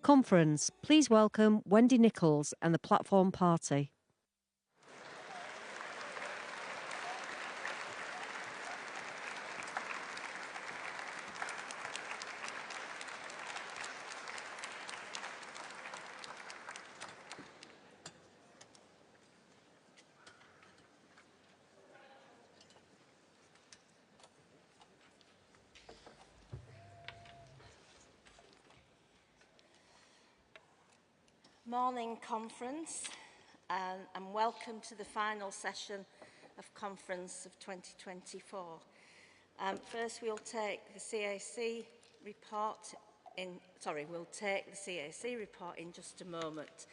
Conference, please welcome Wendy Nichols and the Platform Party. Morning Conference, and welcome to the final session of Conference of 2024. First we'll take the CAC report in just a moment.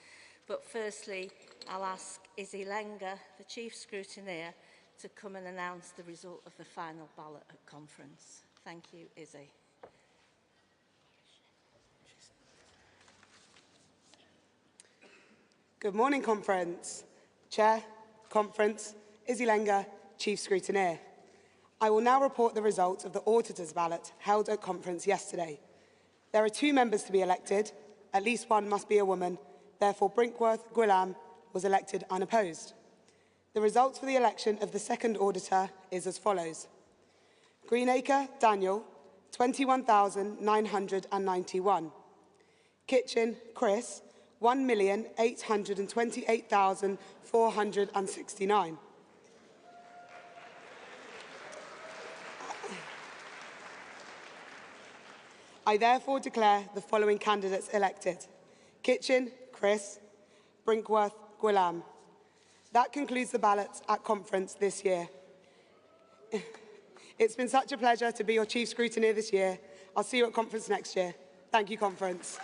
But firstly, I'll ask Izzy Lenger, the Chief Scrutineer, to come and announce the result of the final ballot at Conference. Thank you, Izzy. Good morning, Conference. Chair, Conference, Izzy Lenger, Chief Scrutineer. I will now report the results of the Auditor's ballot held at Conference yesterday. There are 2 members to be elected. At least one must be a woman. Therefore, Brinkworth Ghulam was elected unopposed. The results for the election of the second Auditor is as follows. Greenacre Daniel, 21,991. Kitchen Chris, 1,828,469. I therefore declare the following candidates elected. Kitchen, Chris, Brinkworth, Ghulam. That concludes the ballots at Conference this year. It's been such a pleasure to be your Chief Scrutineer this year. I'll see you at Conference next year. Thank you, Conference.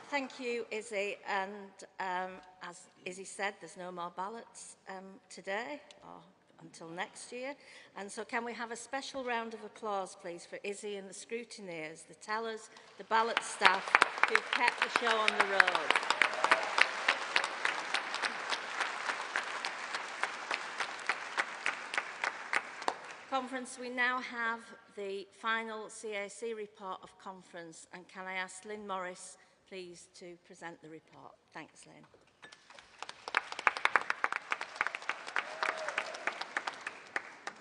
Thank you, Izzy. And as Izzy said, there's no more ballots today or until next year. And so can we have a special round of applause, please, for Izzy and the scrutineers, the tellers, the ballot staff who've kept the show on the road. Conference, we now have the final CAC report of Conference. And can I ask Lynn Morris, please, to present the report. Thanks,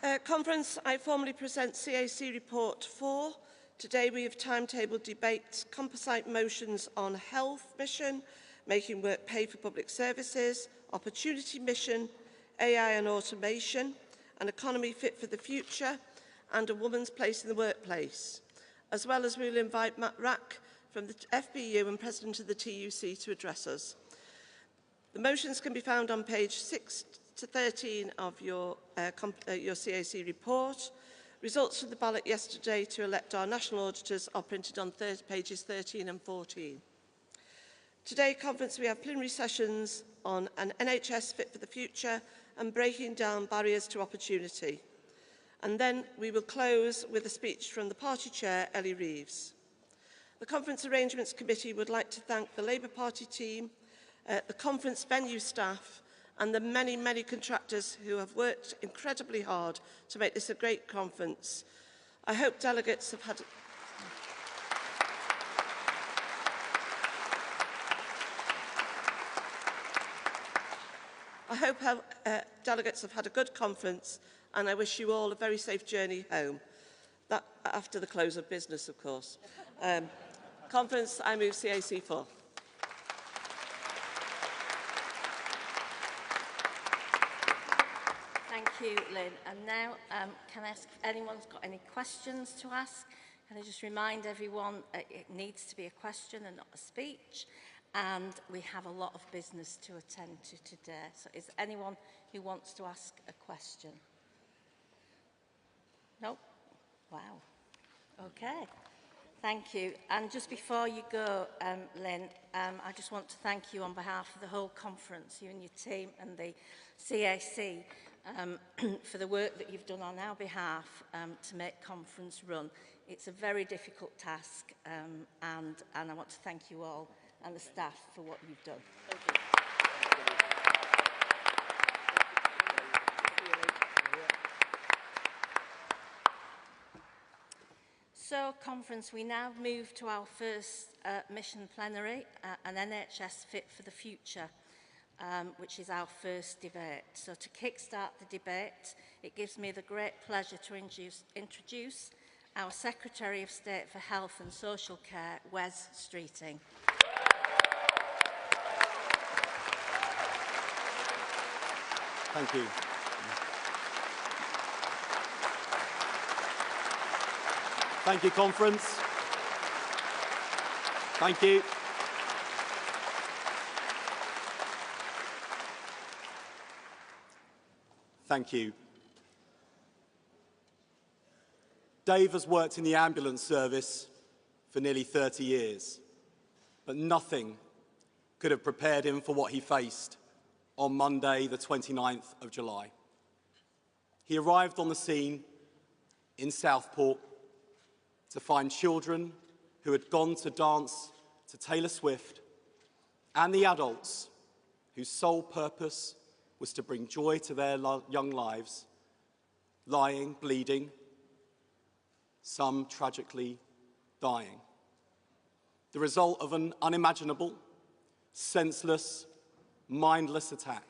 Lynn. Conference, I formally present CAC Report 4. Today we have timetabled debates, composite motions on health mission, making work pay for public services, opportunity mission, AI and automation, an economy fit for the future, and a woman's place in the workplace. As well as we will invite Matt Rack from the FBU and President of the TUC to address us. The motions can be found on page 6 to 13 of your CAC report. Results from the ballot yesterday to elect our national auditors are printed on pages 13 and 14. Today, Conference, we have plenary sessions on an NHS fit for the future and breaking down barriers to opportunity. And then we will close with a speech from the party chair, Ellie Reeves. The Conference Arrangements Committee would like to thank the Labour Party team, the conference venue staff and the many, many contractors who have worked incredibly hard to make this a great conference. I hope delegates have had... delegates have had a good conference, and I wish you all a very safe journey home. That after the close of business, of course. Conference, I move CAC 4. Thank you, Lynn. And now, can I ask if anyone's got any questions to ask? Can I just remind everyone it needs to be a question and not a speech. And we have a lot of business to attend to today. So is there anyone who wants to ask a question? No? Wow. Okay. Thank you. And just before you go, Lynn, I just want to thank you on behalf of the whole conference, you and your team and the CAC, for the work that you've done on our behalf to make conference run. It's a very difficult task, and I want to thank you all and the staff for what you've done. Thank you. So, conference, we now move to our first mission plenary, an NHS Fit for the Future, which is our first debate. So, to kickstart the debate, it gives me the great pleasure to introduce our Secretary of State for Health and Social Care, Wes Streeting. Thank you. Thank you, conference. Thank you. Thank you. Dave has worked in the ambulance service for nearly 30 years, but nothing could have prepared him for what he faced on Monday, the 29th of July. He arrived on the scene in Southport to find children who had gone to dance to Taylor Swift and the adults whose sole purpose was to bring joy to their young lives, lying, bleeding, some tragically dying. The result of an unimaginable, senseless, mindless attack.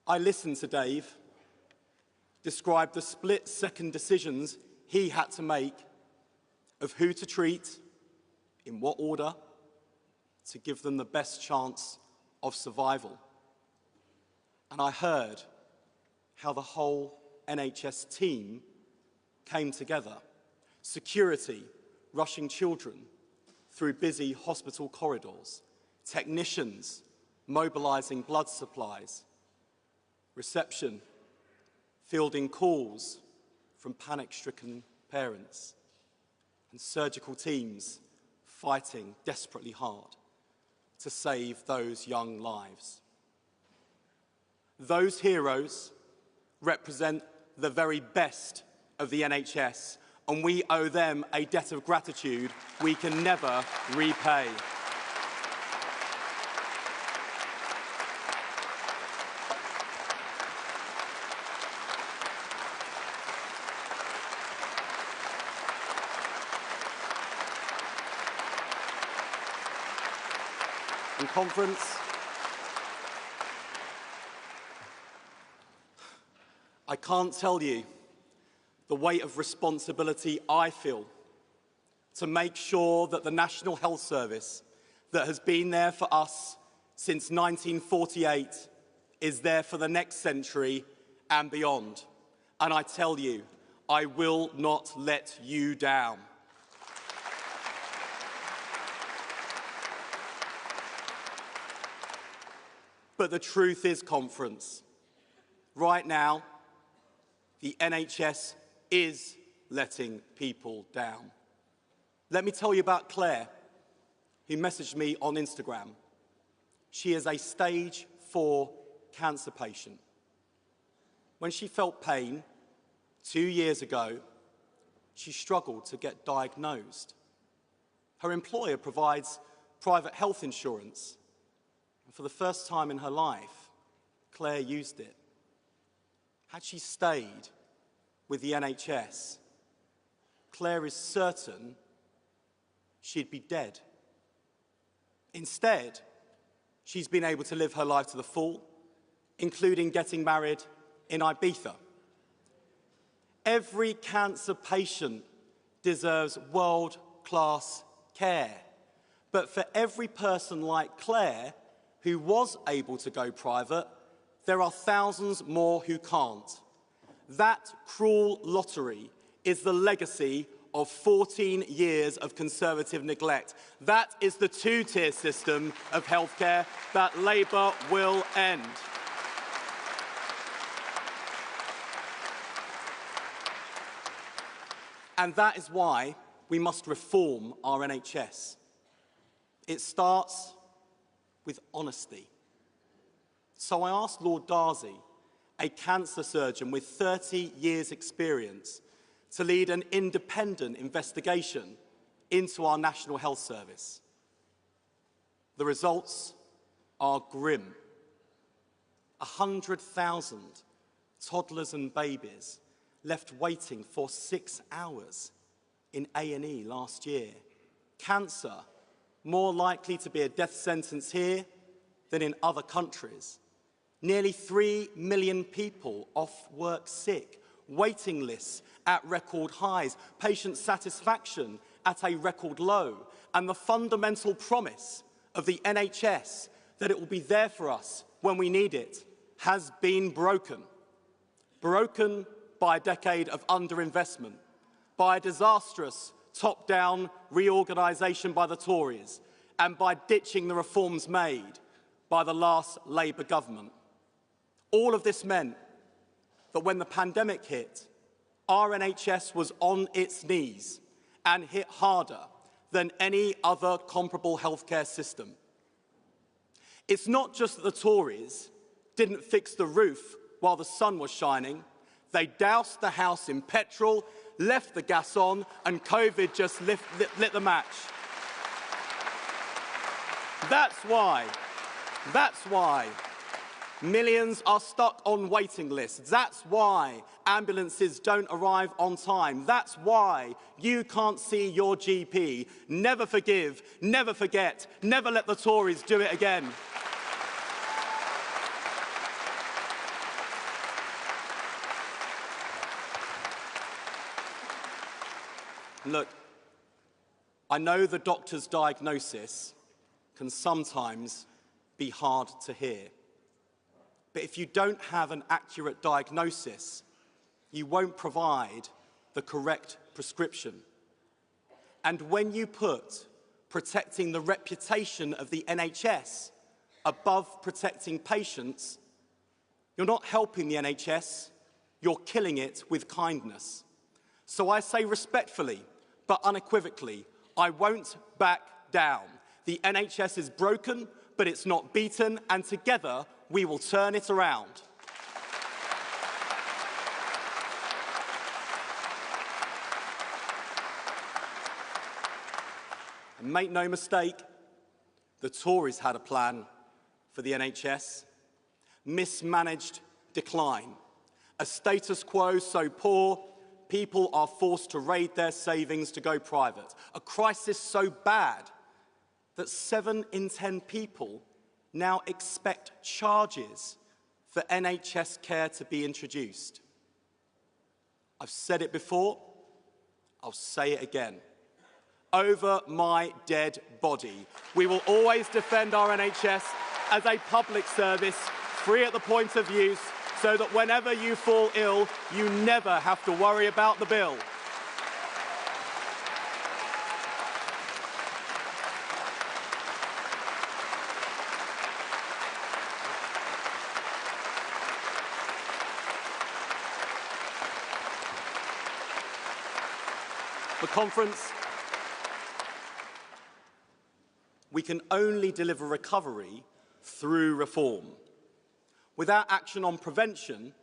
I listened to Dave describe the split-second decisions he had to make of who to treat, in what order, to give them the best chance of survival. And I heard how the whole NHS team came together. Security rushing children through busy hospital corridors, technicians mobilising blood supplies, reception fielding calls from panic-stricken parents, and surgical teams fighting desperately hard to save those young lives. Those heroes represent the very best of the NHS, and we owe them a debt of gratitude we can never repay. In conference, I can't tell you the weight of responsibility I feel to make sure that the National Health Service that has been there for us since 1948 is there for the next century and beyond. And I tell you, I will not let you down. But the truth is, conference, right now, the NHS is letting people down. Let me tell you about Claire, who messaged me on Instagram. She is a stage 4 cancer patient. When she felt pain 2 years ago, she struggled to get diagnosed. Her employer provides private health insurance. And for the first time in her life, Claire used it. Had she stayed with the NHS, Claire is certain she'd be dead. Instead, she's been able to live her life to the full, including getting married in Ibiza. Every cancer patient deserves world-class care. But for every person like Claire who was able to go private, there are thousands more who can't. That cruel lottery is the legacy of 14 years of Conservative neglect. That is the two-tier system of healthcare that Labour will end. And that is why we must reform our NHS. It starts with honesty. So I asked Lord Darcy, a cancer surgeon with 30 years' experience, to lead an independent investigation into our National Health Service. The results are grim. 100,000 toddlers and babies left waiting for 6 hours in A&E last year. Cancer, more likely to be a death sentence here than in other countries. Nearly 3 million people off work sick, waiting lists at record highs, patient satisfaction at a record low, and the fundamental promise of the NHS that it will be there for us when we need it has been broken. Broken by a decade of underinvestment, by a disastrous top-down reorganisation by the Tories, and by ditching the reforms made by the last Labour government. All of this meant that when the pandemic hit, our NHS was on its knees and hit harder than any other comparable healthcare system. It's not just that the Tories didn't fix the roof while the sun was shining. They doused the house in petrol, left the gas on, and COVID just lit the match. That's why millions are stuck on waiting lists. That's why ambulances don't arrive on time. That's why you can't see your GP. Never forgive, never forget, never let the Tories do it again. Look, I know the doctor's diagnosis can sometimes be hard to hear. But if you don't have an accurate diagnosis, you won't provide the correct prescription. And when you put protecting the reputation of the NHS above protecting patients, you're not helping the NHS, you're killing it with kindness. So I say respectfully, but unequivocally, I won't back down. The NHS is broken, but it's not beaten, and together we will turn it around. And make no mistake, the Tories had a plan for the NHS. Mismanaged decline. A status quo so poor, people are forced to raid their savings to go private. A crisis so bad that 7 in 10 people now expect charges for NHS care to be introduced. I've said it before, I'll say it again. Over my dead body, we will always defend our NHS as a public service, free at the point of use, so that whenever you fall ill, you never have to worry about the bill. The conference, we can only deliver recovery through reform. Without action on prevention,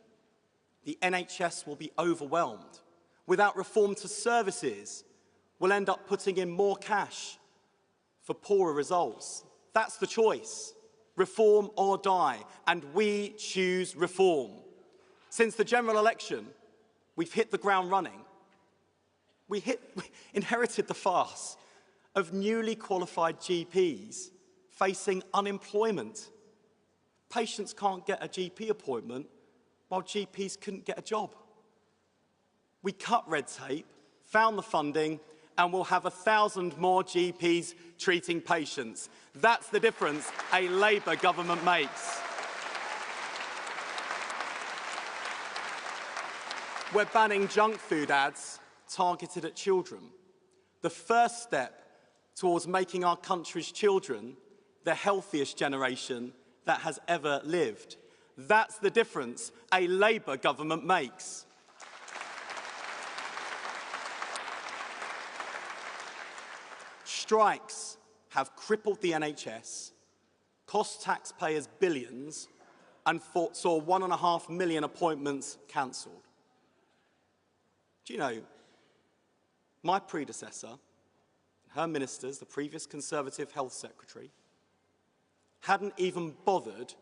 the NHS will be overwhelmed. Without reform to services, we'll end up putting in more cash for poorer results. That's the choice, reform or die, and we choose reform. Since the general election, we've hit the ground running. We inherited the farce of newly qualified GPs facing unemployment. Patients can't get a GP appointment while GPs couldn't get a job. We cut red tape, found the funding, and we'll have 1,000 more GPs treating patients. That's the difference a Labour government makes. We're banning junk food ads targeted at children. The first step towards making our country's children the healthiest generation that has ever lived. That's the difference a Labour government makes. Strikes have crippled the NHS, cost taxpayers billions, and saw 1.5 million appointments cancelled. Do you know, my predecessor, her ministers, the previous Conservative Health Secretary, hadn't even bothered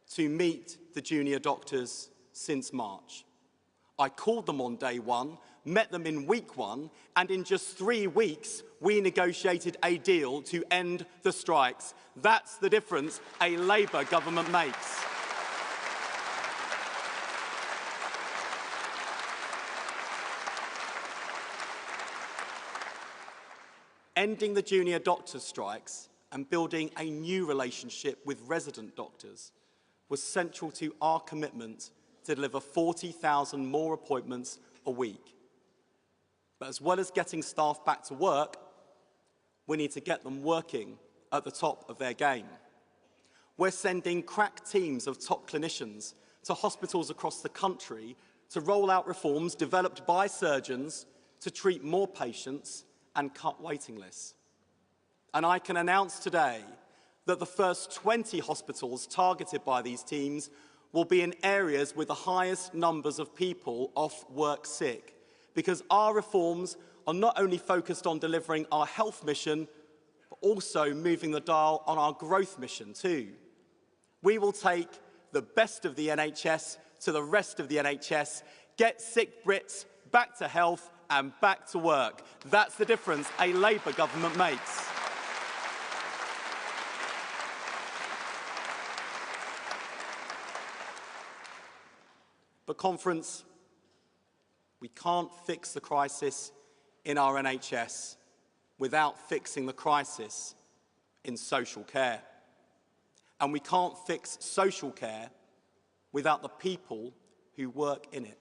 to meet the junior doctors since March. I called them on day one, met them in week one, and in just 3 weeks, we negotiated a deal to end the strikes. That's the difference a Labour government makes. Ending the junior doctors' strikes and building a new relationship with resident doctors was central to our commitment to deliver 40,000 more appointments a week. But as well as getting staff back to work, we need to get them working at the top of their game. We're sending crack teams of top clinicians to hospitals across the country to roll out reforms developed by surgeons to treat more patients and cut waiting lists. And I can announce today that the first 20 hospitals targeted by these teams will be in areas with the highest numbers of people off work sick, because our reforms are not only focused on delivering our health mission, but also moving the dial on our growth mission too. We will take the best of the NHS to the rest of the NHS, get sick Brits back to health and back to work. That's the difference a Labour government makes. But conference, we can't fix the crisis in our NHS without fixing the crisis in social care. And we can't fix social care without the people who work in it.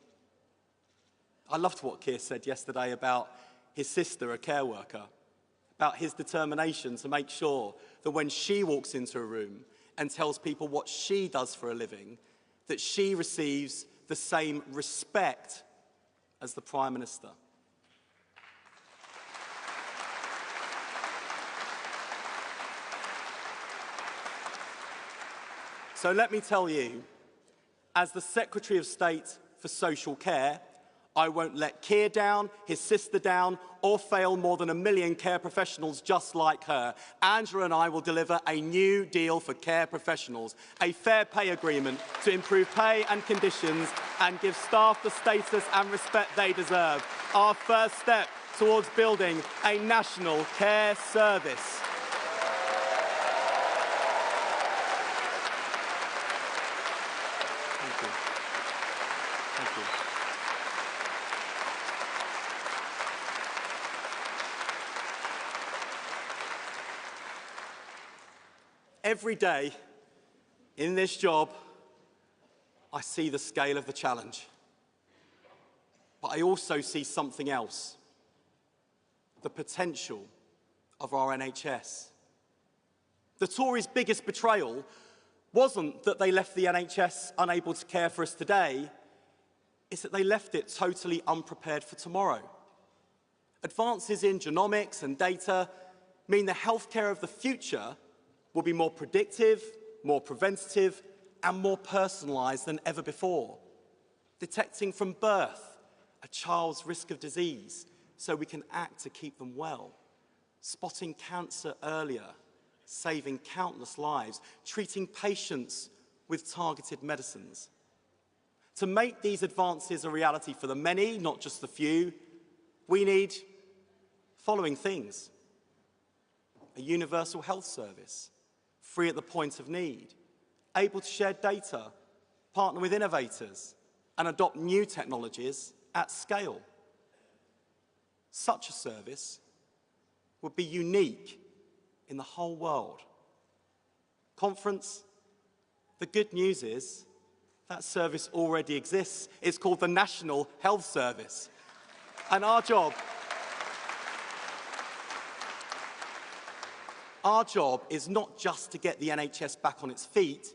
I loved what Keir said yesterday about his sister, a care worker, about his determination to make sure that when she walks into a room and tells people what she does for a living, that she receives the same respect as the Prime Minister. So let me tell you, as the Secretary of State for Social Care, I won't let Keir down, his sister down, or fail more than 1 million care professionals just like her. Angela and I will deliver a new deal for care professionals, a fair pay agreement to improve pay and conditions and give staff the status and respect they deserve. Our first step towards building a national care service. Thank you. Thank you. Every day in this job, I see the scale of the challenge. But I also see something else, the potential of our NHS. The Tories' biggest betrayal wasn't that they left the NHS unable to care for us today, it's that they left it totally unprepared for tomorrow. Advances in genomics and data mean the healthcare of the future will be more predictive, more preventative, and more personalised than ever before. Detecting from birth a child's risk of disease so we can act to keep them well. Spotting cancer earlier, saving countless lives. Treating patients with targeted medicines. To make these advances a reality for the many, not just the few, we need following things: a universal health service, free at the point of need, able to share data, partner with innovators, and adopt new technologies at scale. Such a service would be unique in the whole world. Conference, the good news is that service already exists. It's called the National Health Service. And our job is not just to get the NHS back on its feet,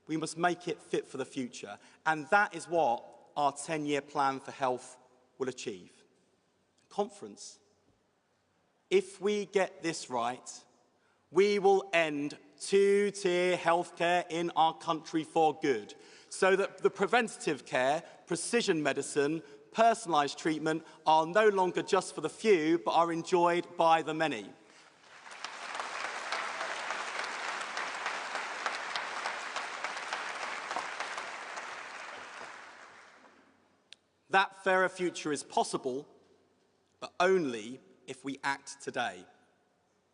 we must make it fit for the future. And that is what our 10-year plan for health will achieve. Conference, if we get this right, we will end two-tier healthcare in our country for good, so that the preventative care, precision medicine, personalised treatment are no longer just for the few, but are enjoyed by the many. That fairer future is possible, but only if we act today.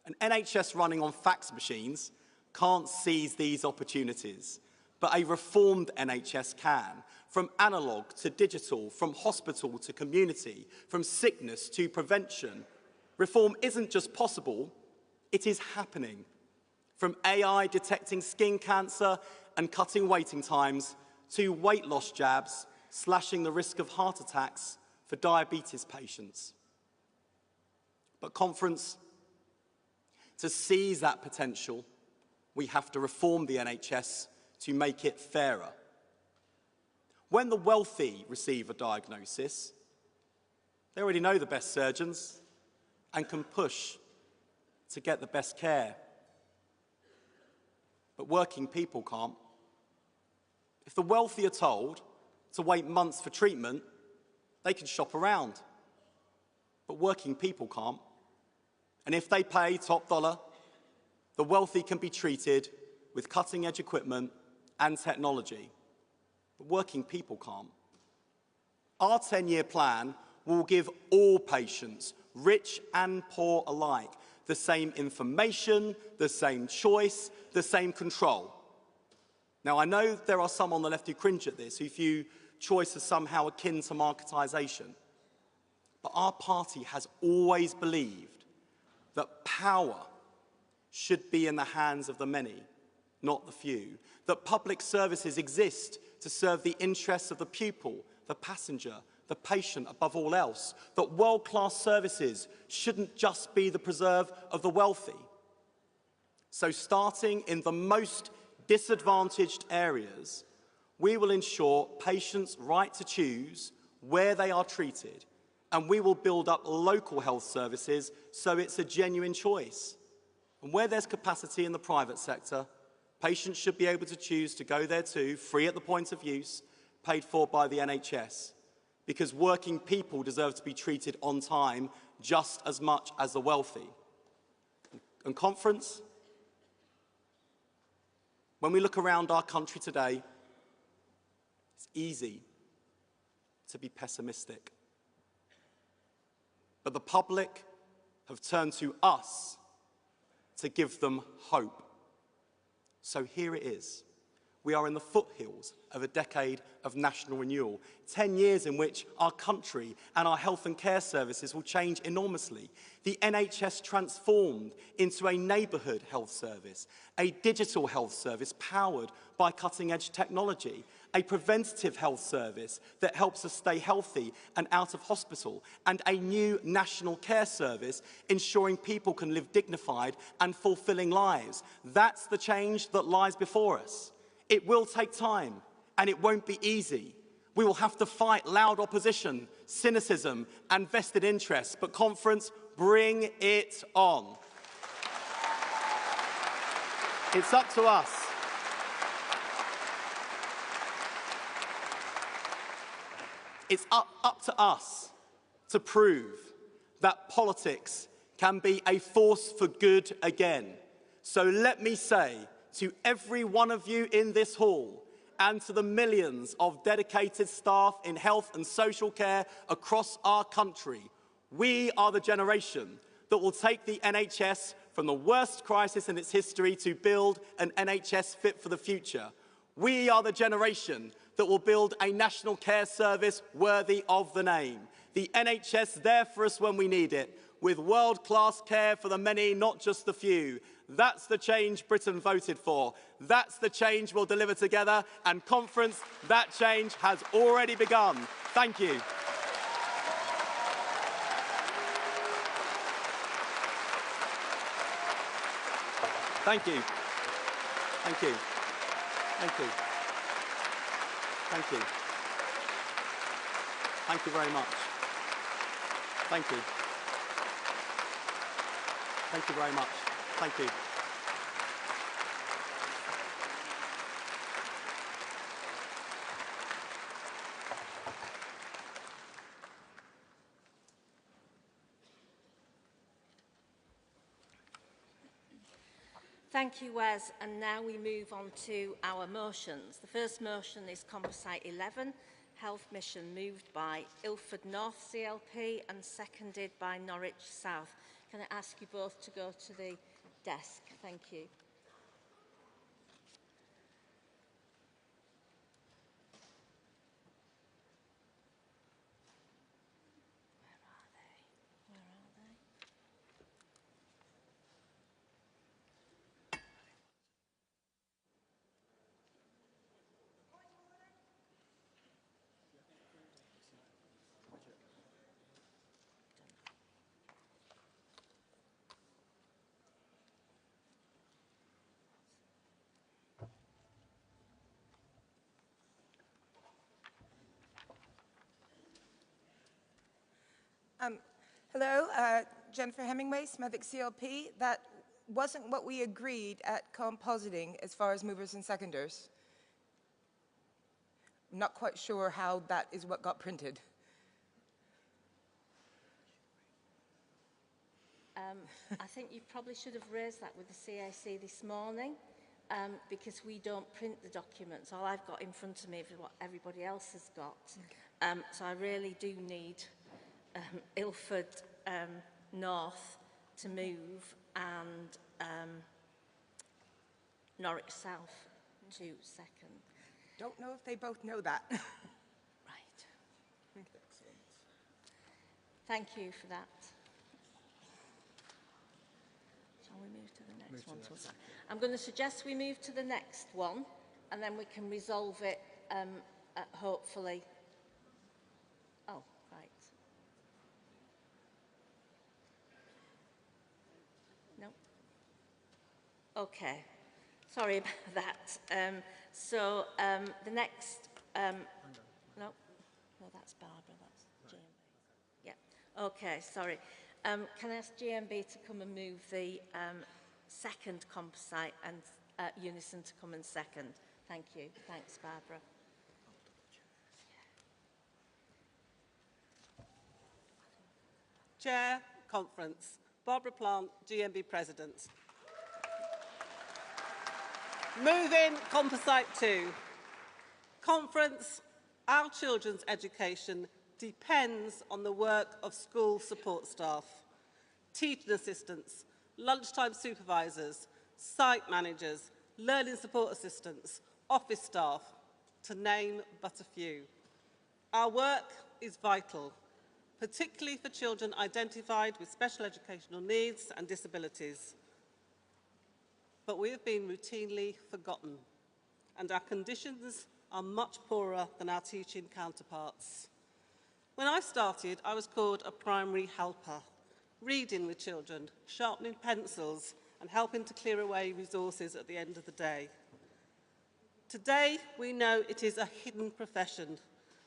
An NHS running on fax machines can't seize these opportunities, but a reformed NHS can. From analogue to digital, from hospital to community, from sickness to prevention. Reform isn't just possible, it is happening. From AI detecting skin cancer and cutting waiting times, to weight loss jabs, slashing the risk of heart attacks for diabetes patients. But conference, to seize that potential, we have to reform the NHS to make it fairer. When the wealthy receive a diagnosis, they already know the best surgeons and can push to get the best care. But working people can't. If the wealthy are told to wait months for treatment, they can shop around. But working people can't. And if they pay top dollar, the wealthy can be treated with cutting-edge equipment and technology. But working people can't. Our 10-year plan will give all patients, rich and poor alike, the same information, the same choice, the same control. Now, I know there are some on the left who cringe at this, who view choice as somehow akin to marketisation. But our party has always believed that power should be in the hands of the many, not the few. That public services exist to serve the interests of the pupil, the passenger, the patient above all else. That world-class services shouldn't just be the preserve of the wealthy. So starting in the most disadvantaged areas, we will ensure patients' right to choose where they are treated, and we will build up local health services so it's a genuine choice. And where there's capacity in the private sector, patients should be able to choose to go there too, free at the point of use, paid for by the NHS. Because working people deserve to be treated on time just as much as the wealthy. And conference, when we look around our country today, it's easy to be pessimistic. But the public have turned to us to give them hope. So here it is. We are in the foothills of a decade of national renewal, 10 years in which our country and our health and care services will change enormously. The NHS transformed into a neighbourhood health service, a digital health service powered by cutting-edge technology, a preventative health service that helps us stay healthy and out of hospital, and a new national care service ensuring people can live dignified and fulfilling lives. That's the change that lies before us. It will take time, and it won't be easy. We will have to fight loud opposition, cynicism, and vested interests. But conference, bring it on. It's up to us. It's up to us to prove that politics can be a force for good again. So let me say to every one of you in this hall and to the millions of dedicated staff in health and social care across our country, we are the generation that will take the NHS from the worst crisis in its history to build an NHS fit for the future. We are the generation that will build a national care service worthy of the name. The NHS there for us when we need it, with world-class care for the many, not just the few. That's the change Britain voted for. That's the change we'll deliver together. And conference, that change has already begun. Thank you. Thank you. Thank you. Thank you. Thank you. Thank you very much. Thank you. Thank you very much. Thank you. Thank you, Wes. And now we move on to our motions. The first motion is Composite 11, Health Mission, moved by Ilford North CLP and seconded by Norwich South. Can I ask you both to go to the desk? Thank you. Hello, Jennifer Hemingway, Smethwick CLP. That wasn't what we agreed at compositing as far as movers and seconders. I'm not quite sure how that is what got printed. I think you probably should have raised that with the CAC this morning because we don't print the documents. All I've got in front of me is what everybody else has got. Okay. So I really do need Ilford North to move and Norwich South to second. Don't know if they both know that. Right. Thank you for that. Shall we move to the next one? I'm going to suggest we move to the next one and then we can resolve it hopefully. Oh, right. No? Okay. Sorry about that. The next... no, that's Barbara. That's GMB. Yeah. Okay, sorry. Can I ask GMB to come and move the second composite and Unison to come in second? Thank you. Thanks, Barbara. Chair, Conference. Barbara Plant, GMB President. Moving Composite 2. Conference, our children's education depends on the work of school support staff, teaching assistants, lunchtime supervisors, site managers, learning support assistants, office staff, to name but a few. Our work is vital, particularly for children identified with special educational needs and disabilities. But we have been routinely forgotten, and our conditions are much poorer than our teaching counterparts. When I started, I was called a primary helper, reading with children, sharpening pencils, and helping to clear away resources at the end of the day. Today, we know it is a hidden profession,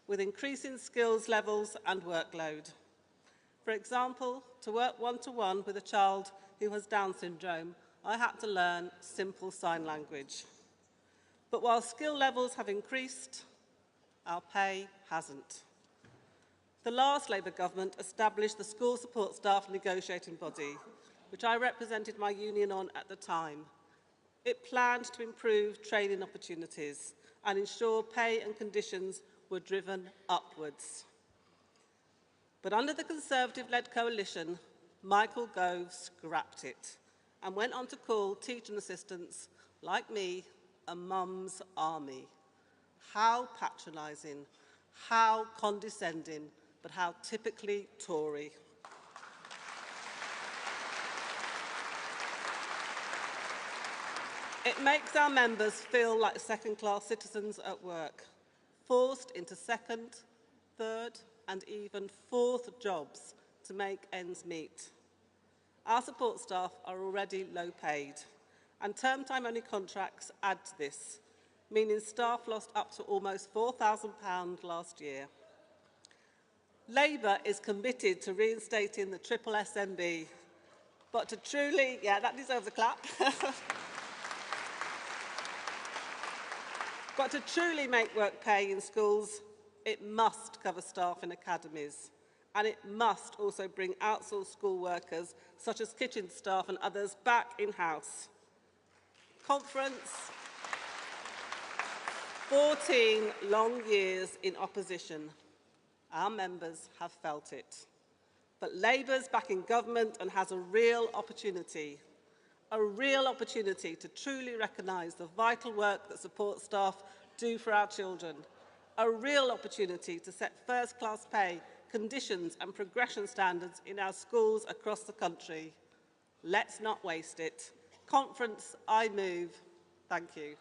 with increasing skills levels and workload. For example, to work one-to-one with a child who has Down syndrome, I had to learn simple sign language. But while skill levels have increased, our pay hasn't. The last Labour government established the School Support Staff Negotiating Body, which I represented my union on at the time. It planned to improve training opportunities and ensure pay and conditions were driven upwards. But under the Conservative-led coalition, Michael Gove scrapped it and went on to call teaching assistants like me a mum's army. How patronising, how condescending, but how typically Tory. It makes our members feel like second-class citizens at work, forced into second, third, and even fourth jobs to make ends meet. Our support staff are already low paid, and term-time-only contracts add to this, meaning staff lost up to almost £4,000 last year. Labour is committed to reinstating the triple SMB, but to truly, yeah, that deserves a clap. But to truly make work pay in schools, it must cover staff in academies, and it must also bring outsourced school workers, such as kitchen staff and others, back in-house. Conference. 14 long years in opposition. Our members have felt it. But Labour's back in government and has a real opportunity to truly recognise the vital work that support staff do for our children, a real opportunity to set first-class pay, conditions and progression standards in our schools across the country. Let's not waste it. Conference, I move. Thank you.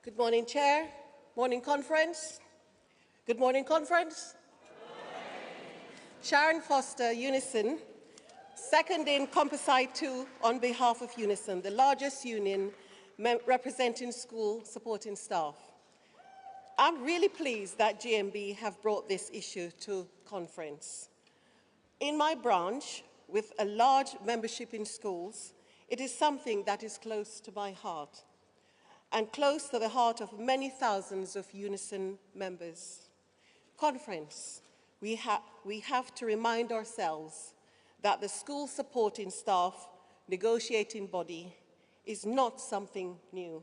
Good morning, Chair. Morning, Conference. Good morning, Conference. Sharon Foster, Unison, seconding Composite 2 on behalf of Unison, the largest union representing school supporting staff. I'm really pleased that GMB have brought this issue to conference. In my branch, with a large membership in schools, it is something that is close to my heart and close to the heart of many thousands of Unison members. Conference, we have to remind ourselves that the school supporting staff negotiating body is not something new.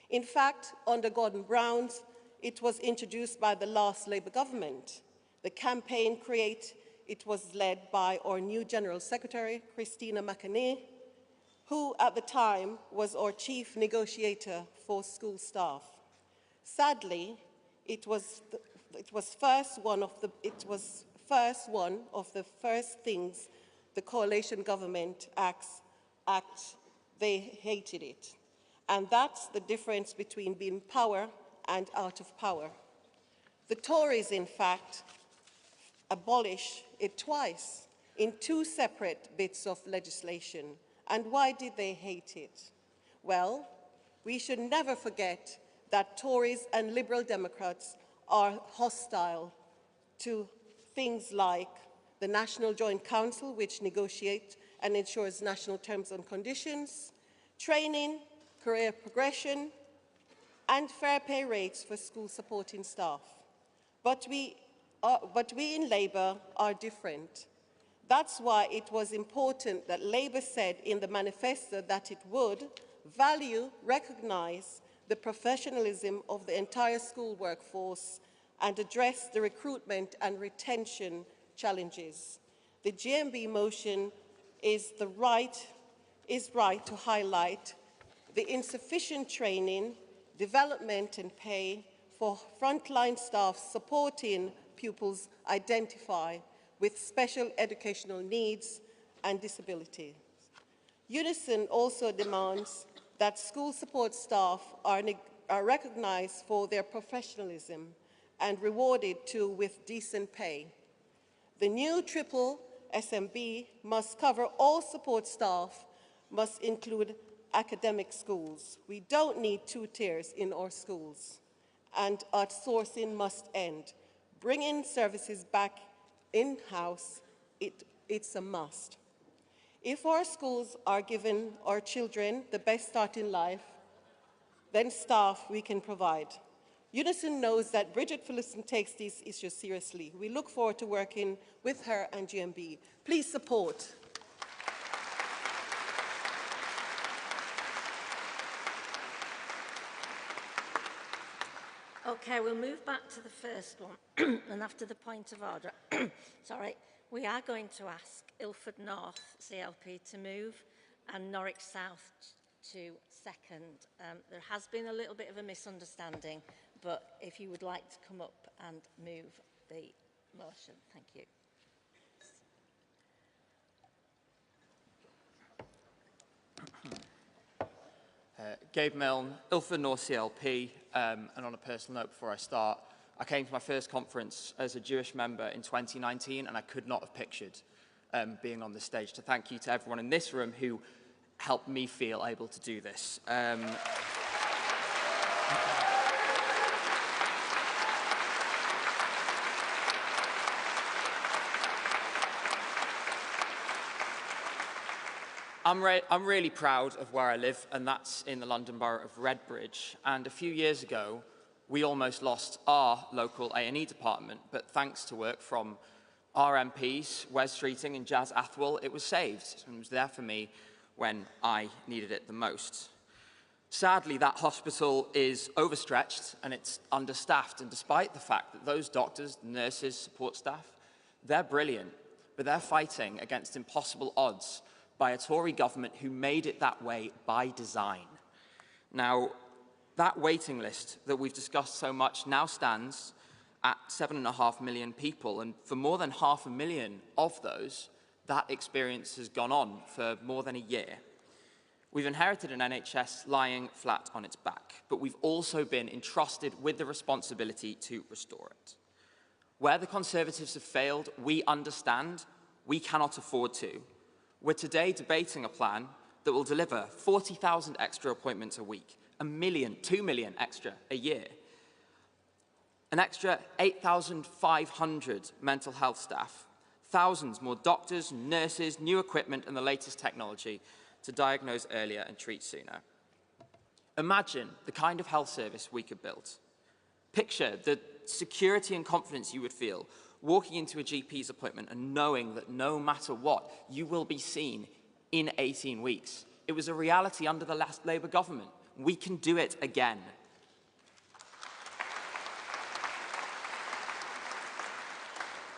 In fact, under Gordon Brown's, it was introduced by the last Labour government. The campaign it was led by our new General Secretary, Christina McAnee, who at the time was our chief negotiator for school staff. Sadly, it was one of the first things the coalition government acts, they hated it. And that's the difference between being power and out of power. The Tories, in fact, abolished it twice in two separate bits of legislation. And why did they hate it? Well, we should never forget that Tories and Liberal Democrats are hostile to things like the National Joint Council, which negotiates and ensures national terms and conditions, training, career progression, and fair pay rates for school supporting staff. But we in Labour are different. That's why it was important that Labour said in the manifesto that it would value, recognise the professionalism of the entire school workforce and address the recruitment and retention challenges. The GMB motion is right to highlight the insufficient training, development and pay for frontline staff supporting pupils identify with special educational needs and disabilities. Unison also demands that school support staff are recognized for their professionalism and rewarded too with decent pay. The new triple SMB must cover all support staff, must include academic schools. We don't need two tiers in our schools. And outsourcing must end. Bringing services back in-house, it's a must. If our schools are giving our children the best start in life, then staff we can provide. Unison knows that Bridget Phillipson takes these issues seriously. We look forward to working with her and GMB. Please support. Okay, we'll move back to the first one. And after the point of order, sorry, we are going to ask Ilford North CLP to move and Norwich South to second. There has been a little bit of a misunderstanding, but if you would like to come up and move the motion, thank you. Gabe Milne, Ilford North CLP, and on a personal note before I start, I came to my first conference as a Jewish member in 2019 and I could not have pictured being on this stage. So thank you to everyone in this room who helped me feel able to do this. I'm really proud of where I live, and that's in the London Borough of Redbridge. And a few years ago, we almost lost our local A&E department, but thanks to work from our MPs, Wes Streeting and Jazz Athwell, it was saved and was there for me when I needed it the most. Sadly, that hospital is overstretched and it's understaffed, and despite the fact that those doctors, nurses, support staff, they're brilliant, but they're fighting against impossible odds by a Tory government who made it that way by design. Now, that waiting list that we've discussed so much now stands at 7.5 million people, and for more than 500,000 of those, that experience has gone on for more than a year. We've inherited an NHS lying flat on its back, but we've also been entrusted with the responsibility to restore it. Where the Conservatives have failed, we understand we cannot afford to. We're today debating a plan that will deliver 40,000 extra appointments a week, 1 million, 2 million extra a year, an extra 8,500 mental health staff, thousands more doctors, nurses, new equipment and the latest technology to diagnose earlier and treat sooner. Imagine the kind of health service we could build. Picture the security and confidence you would feel walking into a GP's appointment and knowing that no matter what, you will be seen in 18 weeks. It was a reality under the last Labour government. We can do it again.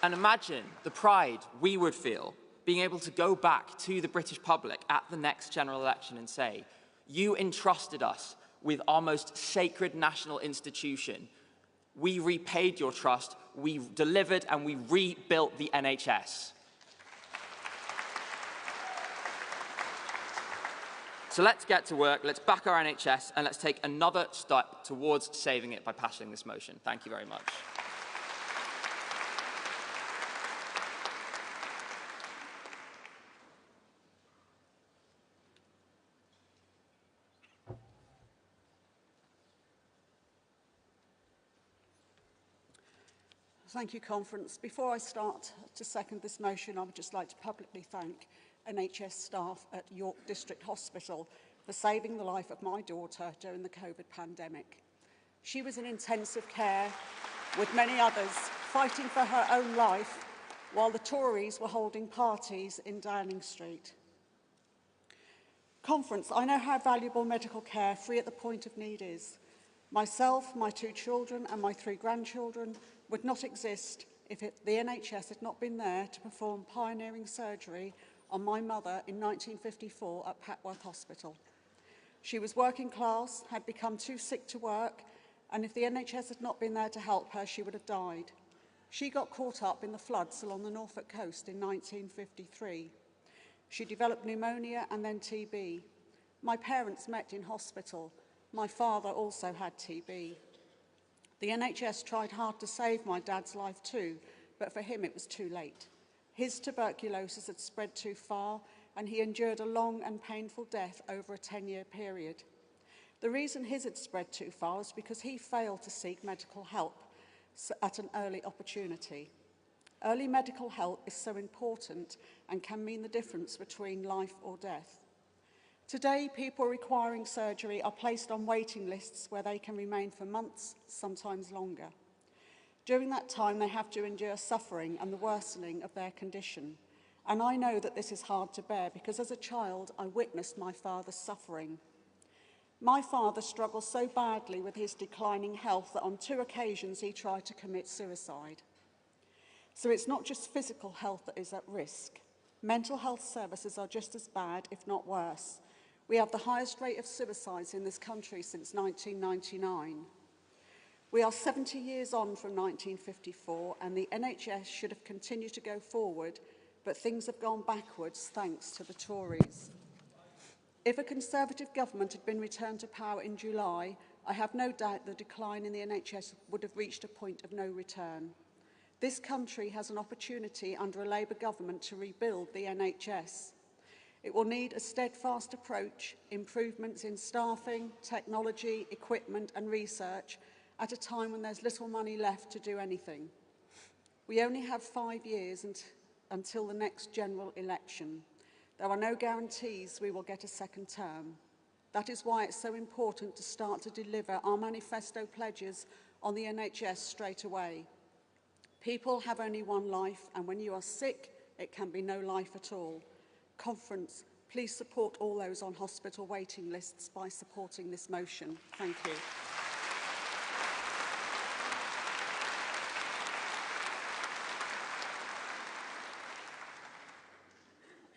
And imagine the pride we would feel being able to go back to the British public at the next general election and say, you entrusted us with our most sacred national institution. We repaid your trust, we delivered and we rebuilt the NHS. So let's get to work, let's back our NHS and let's take another step towards saving it by passing this motion. Thank you very much. Thank you, Conference. Before I start to second this motion, I would just like to publicly thank NHS staff at York District Hospital for saving the life of my daughter during the COVID pandemic. She was in intensive care with many others, fighting for her own life while the Tories were holding parties in Downing Street. Conference, I know how valuable medical care free at the point of need is. Myself, my 2 children and my 3 grandchildren would not exist if the NHS had not been there to perform pioneering surgery on my mother in 1954 at Petworth Hospital. She was working class, had become too sick to work, and if the NHS had not been there to help her, she would have died. She got caught up in the floods along the Norfolk coast in 1953. She developed pneumonia and then TB. My parents met in hospital. My father also had TB. The NHS tried hard to save my dad's life too, but for him it was too late. His tuberculosis had spread too far and he endured a long and painful death over a 10-year period. The reason his had spread too far was because he failed to seek medical help at an early opportunity. Early medical help is so important and can mean the difference between life or death. Today, people requiring surgery are placed on waiting lists where they can remain for months, sometimes longer. During that time, they have to endure suffering and the worsening of their condition. And I know that this is hard to bear because as a child, I witnessed my father's suffering. My father struggled so badly with his declining health that on 2 occasions he tried to commit suicide. So it's not just physical health that is at risk. Mental health services are just as bad, if not worse. We have the highest rate of suicides in this country since 1999. We are 70 years on from 1954 and the NHS should have continued to go forward, but things have gone backwards thanks to the Tories. If a Conservative government had been returned to power in July, I have no doubt the decline in the NHS would have reached a point of no return. This country has an opportunity under a Labour government to rebuild the NHS. It will need a steadfast approach, improvements in staffing, technology, equipment and research at a time when there's little money left to do anything. We only have 5 years until the next general election. There are no guarantees we will get a second term. That is why it's so important to start to deliver our manifesto pledges on the NHS straight away. People have only one life, and when you are sick, it can be no life at all. Conference, please support all those on hospital waiting lists by supporting this motion. Thank you.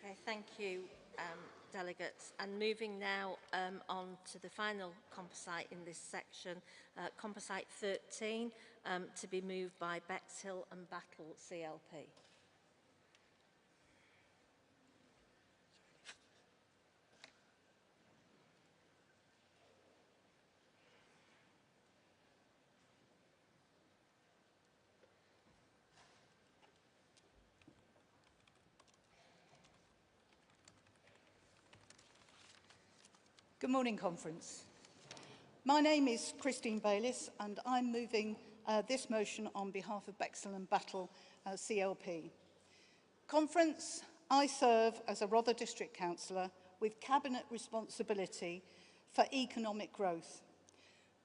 Okay, thank you, delegates. And moving now on to the final composite in this section, composite 13, to be moved by Bexhill and Battle CLP. Good morning, Conference. My name is Christine Bayliss and I'm moving this motion on behalf of Bexhill and Battle CLP. Conference, I serve as a Rother District Councillor with Cabinet responsibility for economic growth.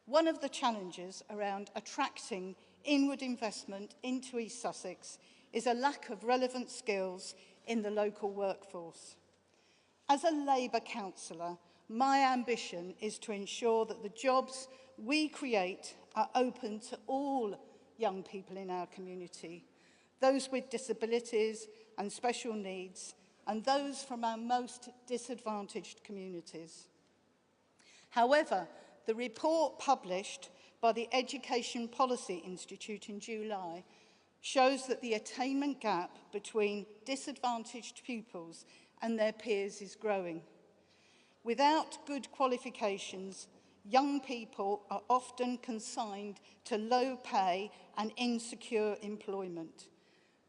One of the challenges around attracting inward investment into East Sussex is a lack of relevant skills in the local workforce. As a Labour councillor, my ambition is to ensure that the jobs we create are open to all young people in our community, those with disabilities and special needs, and those from our most disadvantaged communities. However, the report published by the Education Policy Institute in July shows that the attainment gap between disadvantaged pupils and their peers is growing. Without good qualifications, young people are often consigned to low pay and insecure employment.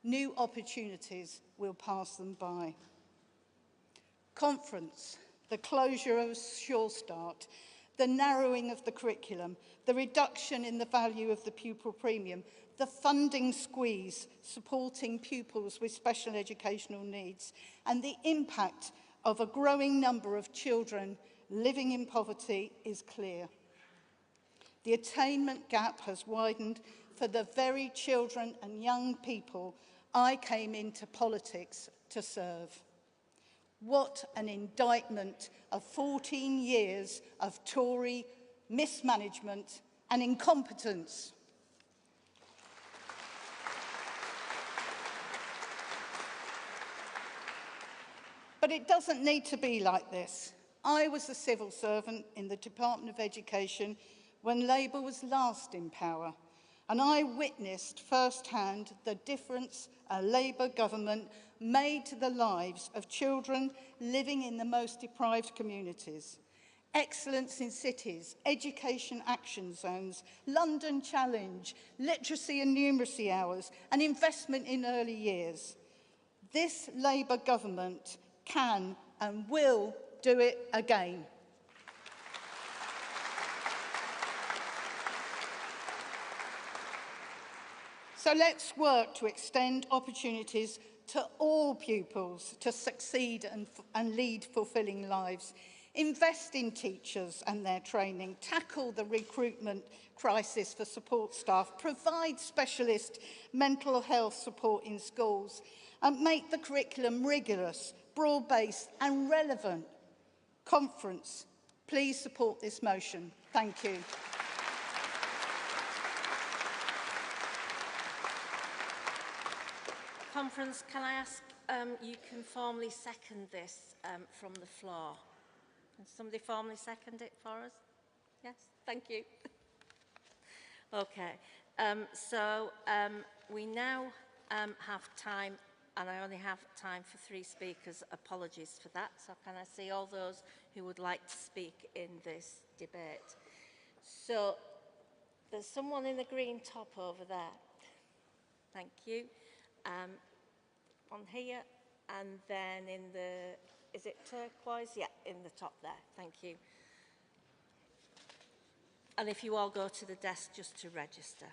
New opportunities will pass them by. Conference, the closure of Sure Start, the narrowing of the curriculum, the reduction in the value of the pupil premium, the funding squeeze supporting pupils with special educational needs, and the impact of a growing number of children living in poverty is clear. The attainment gap has widened for the very children and young people I came into politics to serve. What an indictment of 14 years of Tory mismanagement and incompetence. But it doesn't need to be like this. I was a civil servant in the Department of Education when Labour was last in power, and I witnessed firsthand the difference a Labour government made to the lives of children living in the most deprived communities. Excellence in cities, education action zones, London Challenge, literacy and numeracy hours, and investment in early years. This Labour government can and will do it again. So let's work to extend opportunities to all pupils to succeed and lead fulfilling lives. Invest in teachers and their training, tackle the recruitment crisis for support staff, provide specialist mental health support in schools, and make the curriculum rigorous, broad-based and relevant. Conference, please support this motion. Thank you. Conference, can I ask you can formally second this from the floor? Can somebody formally second it for us? Yes, thank you. Okay, so we now have time, and I only have time for 3 speakers. Apologies for that. So can I see all those who would like to speak in this debate? So there's someone in the green top over there. Thank you. On here, and then in the, is it turquoise? Yeah, in the top there. Thank you. And if you all go to the desk just to register.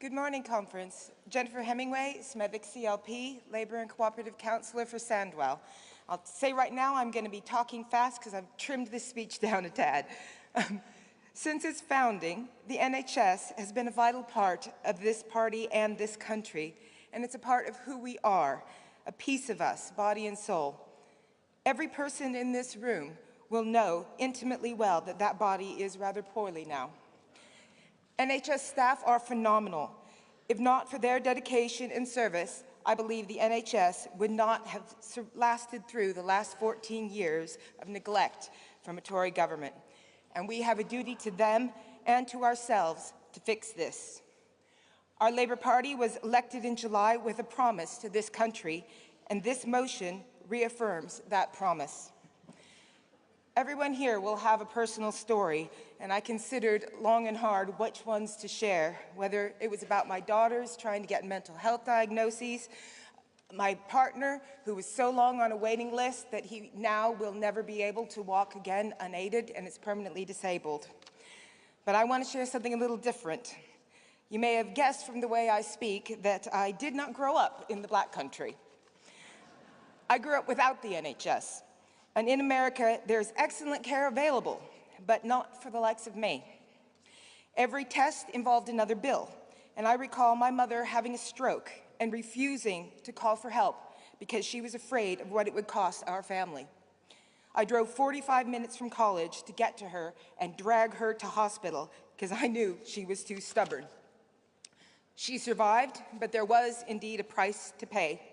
Good morning, Conference. Jennifer Hemingway, Smethwick CLP, Labour and Cooperative Councillor for Sandwell. I'll say right now I'm going to be talking fast because I've trimmed this speech down a tad. Since its founding, the NHS has been a vital part of this party and this country, and it's a part of who we are, a piece of us, body and soul. Every person in this room will know intimately well that that body is rather poorly now. NHS staff are phenomenal. If not for their dedication and service, I believe the NHS would not have lasted through the last 14 years of neglect from a Tory government. And we have a duty to them and to ourselves to fix this. Our Labour Party was elected in July with a promise to this country, and this motion reaffirms that promise. Everyone here will have a personal story, and I considered long and hard which ones to share, whether it was about my daughters trying to get mental health diagnoses, my partner who was so long on a waiting list that he now will never be able to walk again unaided and is permanently disabled. But I want to share something a little different. You may have guessed from the way I speak that I did not grow up in the Black country. I grew up without the NHS. And in America, there's excellent care available, but not for the likes of me. Every test involved another bill, and I recall my mother having a stroke and refusing to call for help because she was afraid of what it would cost our family. I drove 45 minutes from college to get to her and drag her to hospital because I knew she was too stubborn. She survived, but there was indeed a price to pay.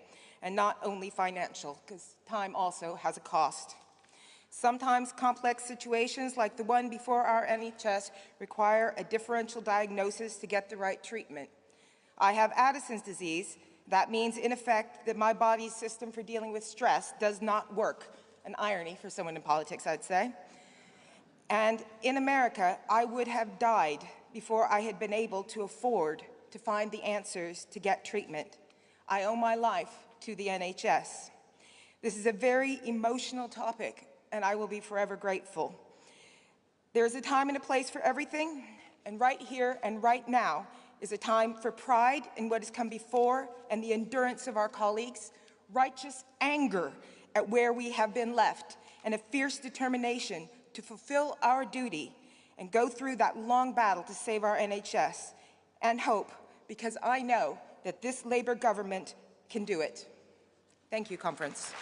And not only financial, because time also has a cost. Sometimes complex situations like the one before our NHS require a differential diagnosis to get the right treatment. I have Addison's disease. That means, in effect, that my body's system for dealing with stress does not work. An irony for someone in politics, I'd say. And in America, I would have died before I had been able to afford to find the answers to get treatment. I owe my life to the NHS. This is a very emotional topic, and I will be forever grateful. There's a time and a place for everything, and right here and right now is a time for pride in what has come before and the endurance of our colleagues, righteous anger at where we have been left, and a fierce determination to fulfill our duty and go through that long battle to save our NHS, and hope, because I know that this Labour government can do it. Thank you, Conference.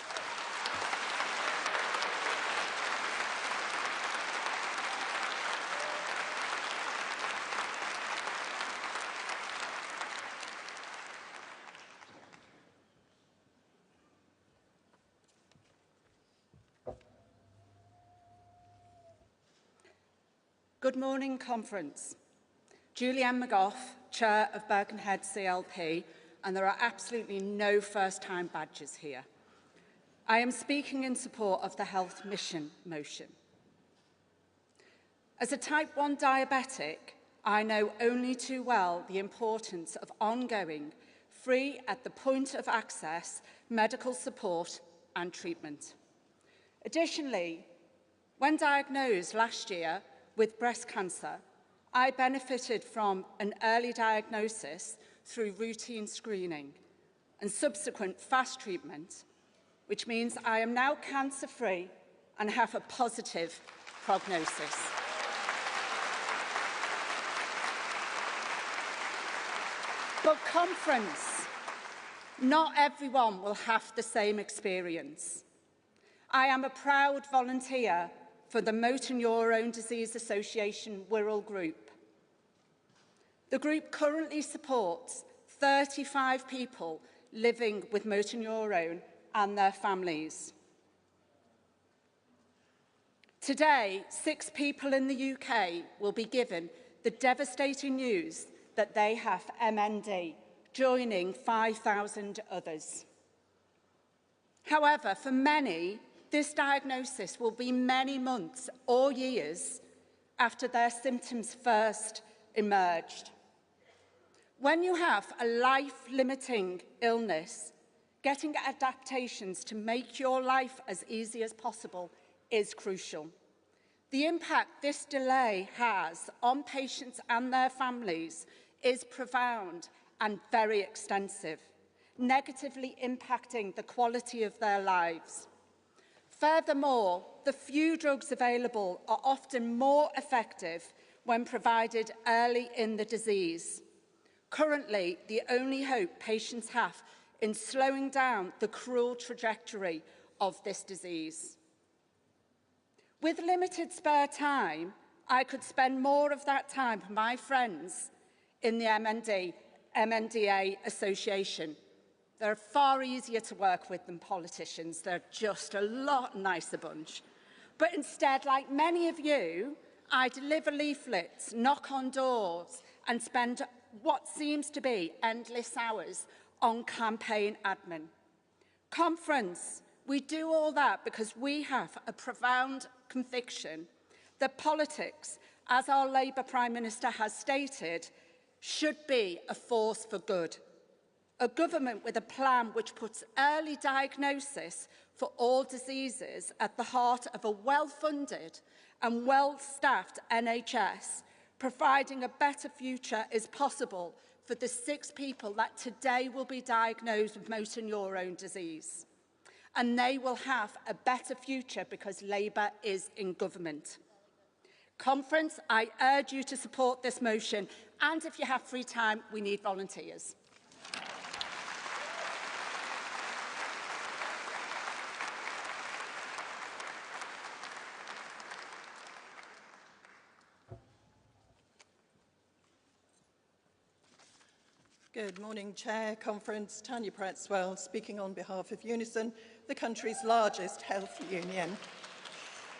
Good morning, Conference. Julianne McGough, Chair of Birkenhead CLP, and there are absolutely no first-time badges here. I am speaking in support of the Health Mission motion. As a type 1 diabetic, I know only too well the importance of ongoing, free at the point of access, medical support and treatment. Additionally, when diagnosed last year with breast cancer, I benefited from an early diagnosis through routine screening and subsequent fast treatment, which means I am now cancer-free and have a positive prognosis. But Conference, not everyone will have the same experience. I am a proud volunteer for the Motor Neurone Disease Association Wirral Group. The group currently supports 35 people living with motor neurone and their families. Today, 6 people in the UK will be given the devastating news that they have MND, joining 5,000 others. However, for many, this diagnosis will be many months or years after their symptoms first emerged. When you have a life-limiting illness, getting adaptations to make your life as easy as possible is crucial. The impact this delay has on patients and their families is profound and very extensive, negatively impacting the quality of their lives. Furthermore, the few drugs available are often more effective when provided early in the disease. Currently, the only hope patients have in slowing down the cruel trajectory of this disease. With limited spare time, I could spend more of that time with my friends in the MNDA Association. They're far easier to work with than politicians. They're just a lot nicer bunch. But instead, like many of you, I deliver leaflets, knock on doors, and spend what seems to be endless hours on campaign admin. Conference, we do all that because we have a profound conviction that politics, as our Labour Prime Minister has stated, should be a force for good. A government with a plan which puts early diagnosis for all diseases at the heart of a well-funded and well-staffed NHS, providing a better future is possible for the 6 people that today will be diagnosed with motor neurone disease. And they will have a better future because Labour is in government. Conference, I urge you to support this motion, and if you have free time, we need volunteers. Good morning, Chair, Conference. Tanya Pratswell, speaking on behalf of Unison, the country's largest health union.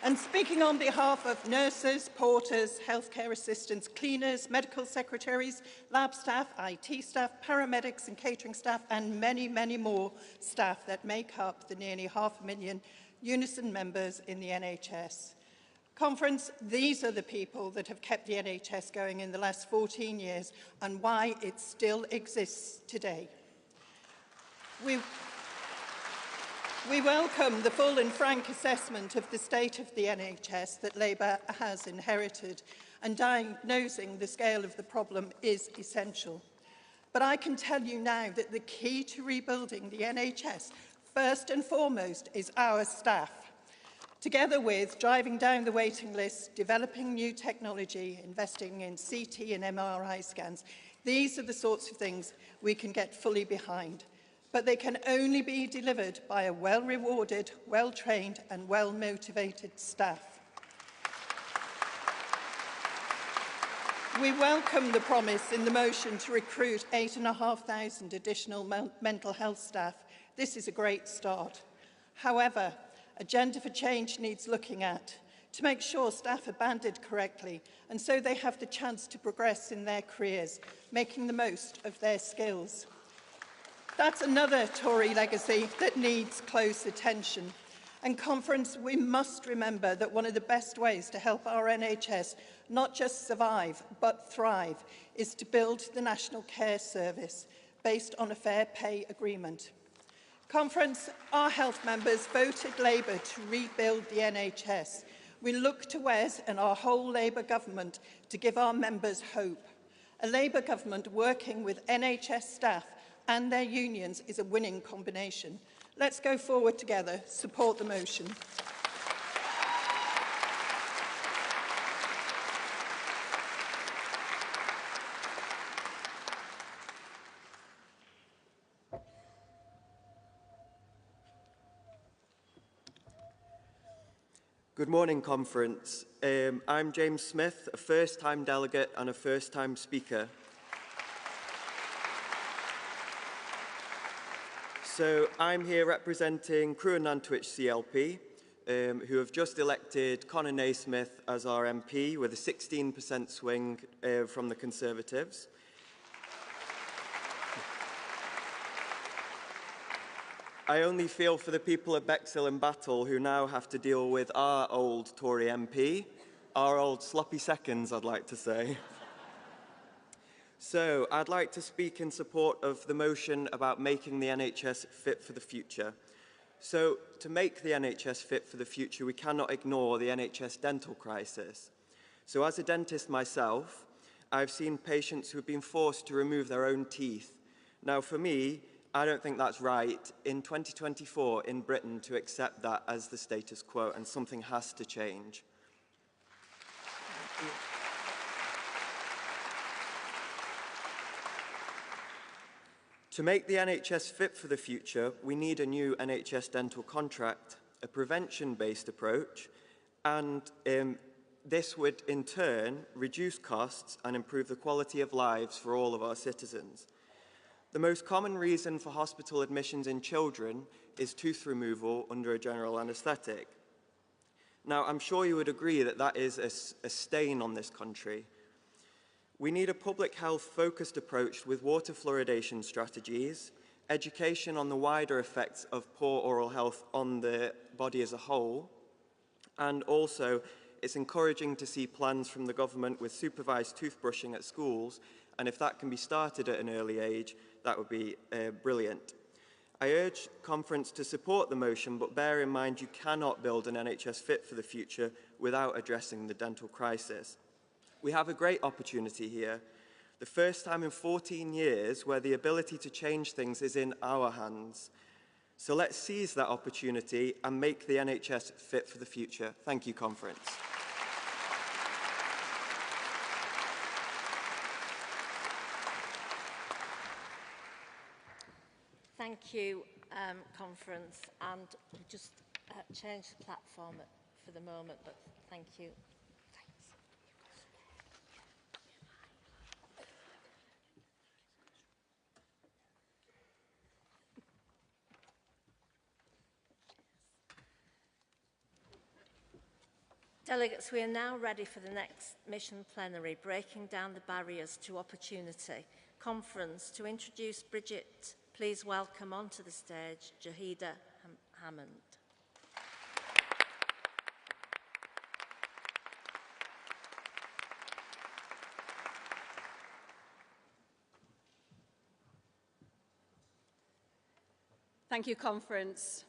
And speaking on behalf of nurses, porters, healthcare assistants, cleaners, medical secretaries, lab staff, IT staff, paramedics and catering staff, and many, many more staff that make up the nearly 500,000 Unison members in the NHS. Conference, these are the people that have kept the NHS going in the last 14 years and why it still exists today. We welcome the full and frank assessment of the state of the NHS that Labour has inherited, and diagnosing the scale of the problem is essential. But I can tell you now that the key to rebuilding the NHS, first and foremost, is our staff. Together with driving down the waiting list, developing new technology, investing in CT and MRI scans, these are the sorts of things we can get fully behind. But they can only be delivered by a well-rewarded, well-trained and well-motivated staff. We welcome the promise in the motion to recruit 8,500 additional mental health staff. This is a great start. However, Agenda for Change needs looking at to make sure staff are banded correctly and so they have the chance to progress in their careers, making the most of their skills. That's another Tory legacy that needs close attention. And Conference, we must remember that one of the best ways to help our NHS not just survive but thrive is to build the National Care Service based on a fair pay agreement. Conference, our health members voted Labour to rebuild the NHS. We look to Wes and our whole Labour government to give our members hope. A Labour government working with NHS staff and their unions is a winning combination. Let's go forward together. Support the motion. Good morning, Conference. I'm James Smith, a first-time delegate and a first-time speaker. So I'm here representing Crewe and Nantwich CLP, who have just elected Conor Naismith as our MP with a 16% swing from the Conservatives. I only feel for the people of Bexhill and Battle who now have to deal with our old Tory MP, our old sloppy seconds, I'd like to say. So, I'd like to speak in support of the motion about making the NHS fit for the future. So, to make the NHS fit for the future, we cannot ignore the NHS dental crisis. So, as a dentist myself, I've seen patients who have been forced to remove their own teeth. Now, for me, I don't think that's right in 2024 in Britain to accept that as the status quo, and something has to change. To make the NHS fit for the future, we need a new NHS dental contract, a prevention-based approach, and this would in turn reduce costs and improve the quality of lives for all of our citizens. The most common reason for hospital admissions in children is tooth removal under a general anaesthetic. Now, I'm sure you would agree that that is a stain on this country. We need a public health-focused approach with water fluoridation strategies, education on the wider effects of poor oral health on the body as a whole, and also it's encouraging to see plans from the government with supervised toothbrushing at schools, and if that can be started at an early age, that would be brilliant. I urge conference to support the motion, but bear in mind you cannot build an NHS fit for the future without addressing the dental crisis. We have a great opportunity here, the first time in 14 years where the ability to change things is in our hands. So let's seize that opportunity and make the NHS fit for the future. Thank you, conference. Thank you, conference, and we'll just change the platform for the moment, but thank you. Delegates, we are now ready for the next mission plenary, breaking down the barriers to opportunity. Conference, to introduce Bridget, please welcome onto the stage Jahida Hammond. Thank you, conference.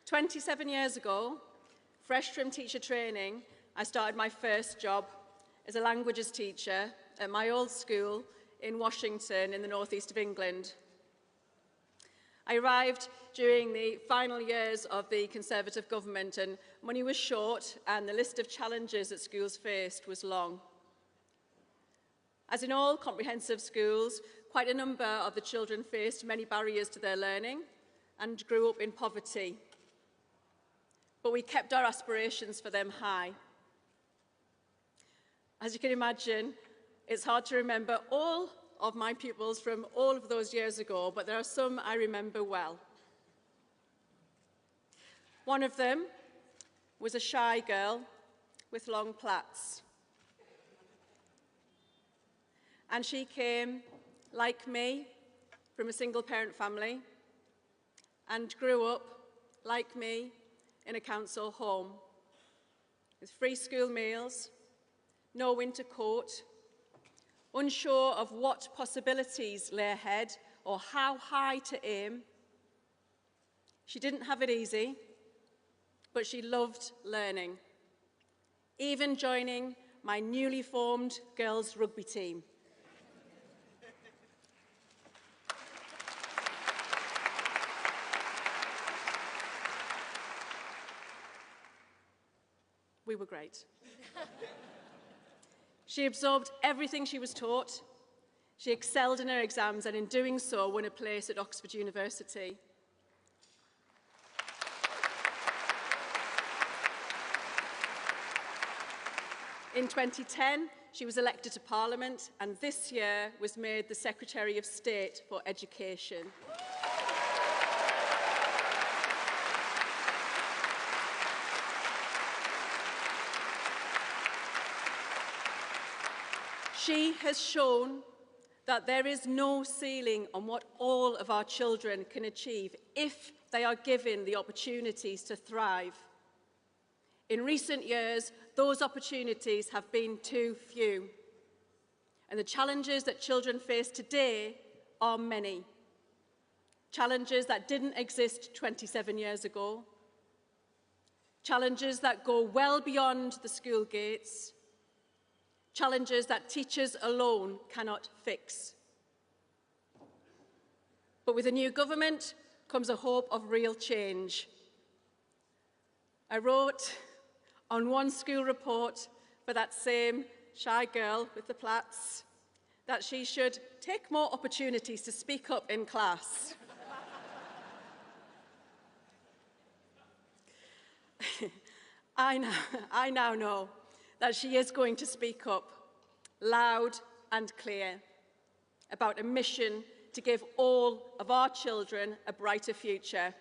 27 years ago, fresh from teacher training, I started my first job as a languages teacher at my old school in Washington in the northeast of England. I arrived during the final years of the Conservative government, and money was short and the list of challenges that schools faced was long. As in all comprehensive schools, quite a number of the children faced many barriers to their learning and grew up in poverty. But we kept our aspirations for them high. As you can imagine, it's hard to remember all of my pupils from all of those years ago, but there are some I remember well. One of them was a shy girl with long plaits. And she came, like me, from a single-parent family and grew up, like me, in a council home, with free school meals, no winter coat, unsure of what possibilities lay ahead or how high to aim. She didn't have it easy, but she loved learning, even joining my newly formed girls' rugby team. We were great. She absorbed everything she was taught. She excelled in her exams and in doing so won a place at Oxford University. In 2010, she was elected to Parliament and this year was made the Secretary of State for Education. She has shown that there is no ceiling on what all of our children can achieve if they are given the opportunities to thrive. In recent years, those opportunities have been too few. And the challenges that children face today are many. Challenges that didn't exist 27 years ago. Challenges that go well beyond the school gates. challenges that teachers alone cannot fix. But with a new government comes a hope of real change. I wrote on one school report for that same shy girl with the plaits that she should take more opportunities to speak up in class. I now know that she is going to speak up loud and clear about a mission to give all of our children a brighter future.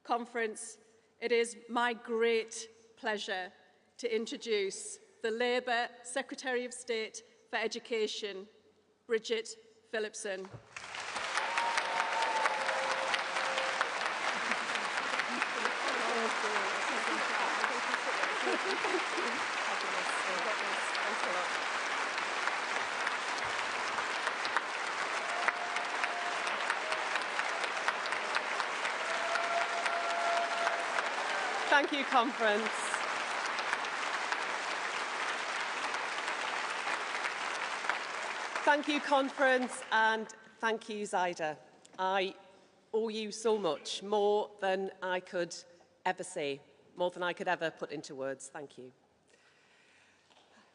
Conference, it is my great pleasure to introduce the Labour Secretary of State for Education, Bridget Phillipson. Thank you, Conference. Thank you, Conference, and thank you, Zyda. I owe you so much, more than I could ever say, more than I could ever put into words. Thank you.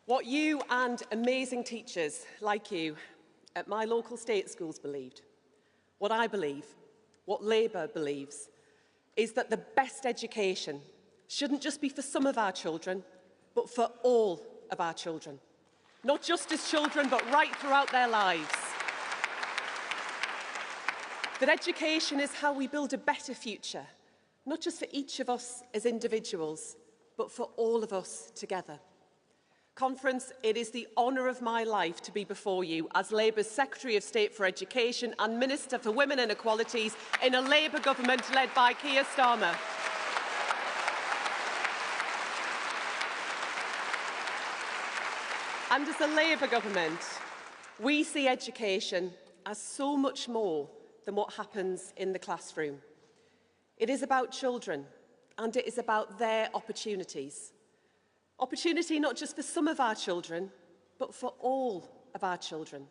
What you and amazing teachers like you at my local state schools believed, what I believe, what Labour believes, is that the best education shouldn't just be for some of our children, but for all of our children. Not just as children, but right throughout their lives. That education is how we build a better future, not just for each of us as individuals, but for all of us together. Conference, it is the honour of my life to be before you as Labour's Secretary of State for Education and Minister for Women and Equalities in a Labour government led by Keir Starmer. And as a Labour government, we see education as so much more than what happens in the classroom. It is about children, and it is about their opportunities. Opportunity not just for some of our children, but for all of our children.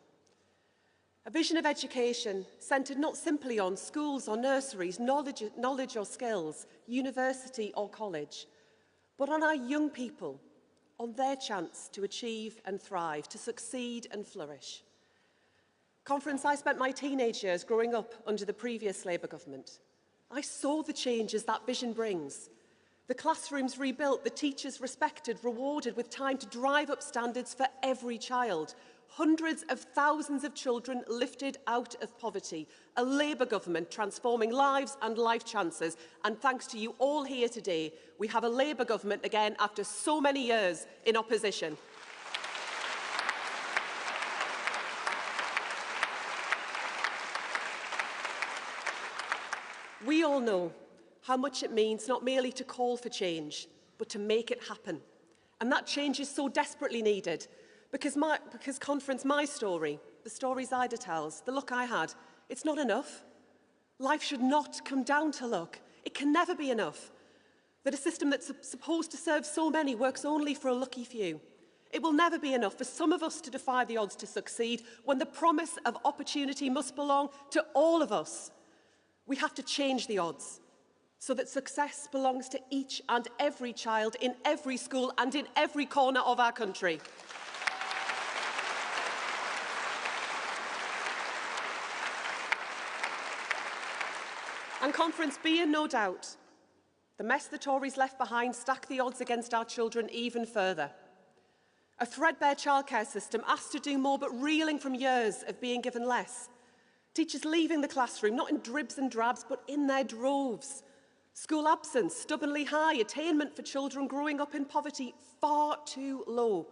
A vision of education centred not simply on schools or nurseries, knowledge or skills, university or college, but on our young people, on their chance to achieve and thrive, to succeed and flourish. Conference, I spent my teenage years growing up under the previous Labour government. I saw the changes that vision brings. The classrooms rebuilt, the teachers respected, rewarded with time to drive up standards for every child. Hundreds of thousands of children lifted out of poverty. A Labour government transforming lives and life chances. And thanks to you all here today, we have a Labour government again after so many years in opposition. We all know how much it means not merely to call for change, but to make it happen. And that change is so desperately needed because Conference, my story, the story Zyda tells, the look I had, it's not enough. Life should not come down to luck. It can never be enough. That a system that's supposed to serve so many works only for a lucky few. It will never be enough for some of us to defy the odds to succeed when the promise of opportunity must belong to all of us. We have to change the odds so that success belongs to each and every child in every school and in every corner of our country. And Conference, be in no doubt, the mess the Tories left behind stacked the odds against our children even further. A threadbare childcare system asked to do more but reeling from years of being given less. Teachers leaving the classroom, not in dribs and drabs, but in their droves. School absence, stubbornly high. Attainment for children growing up in poverty, far too low.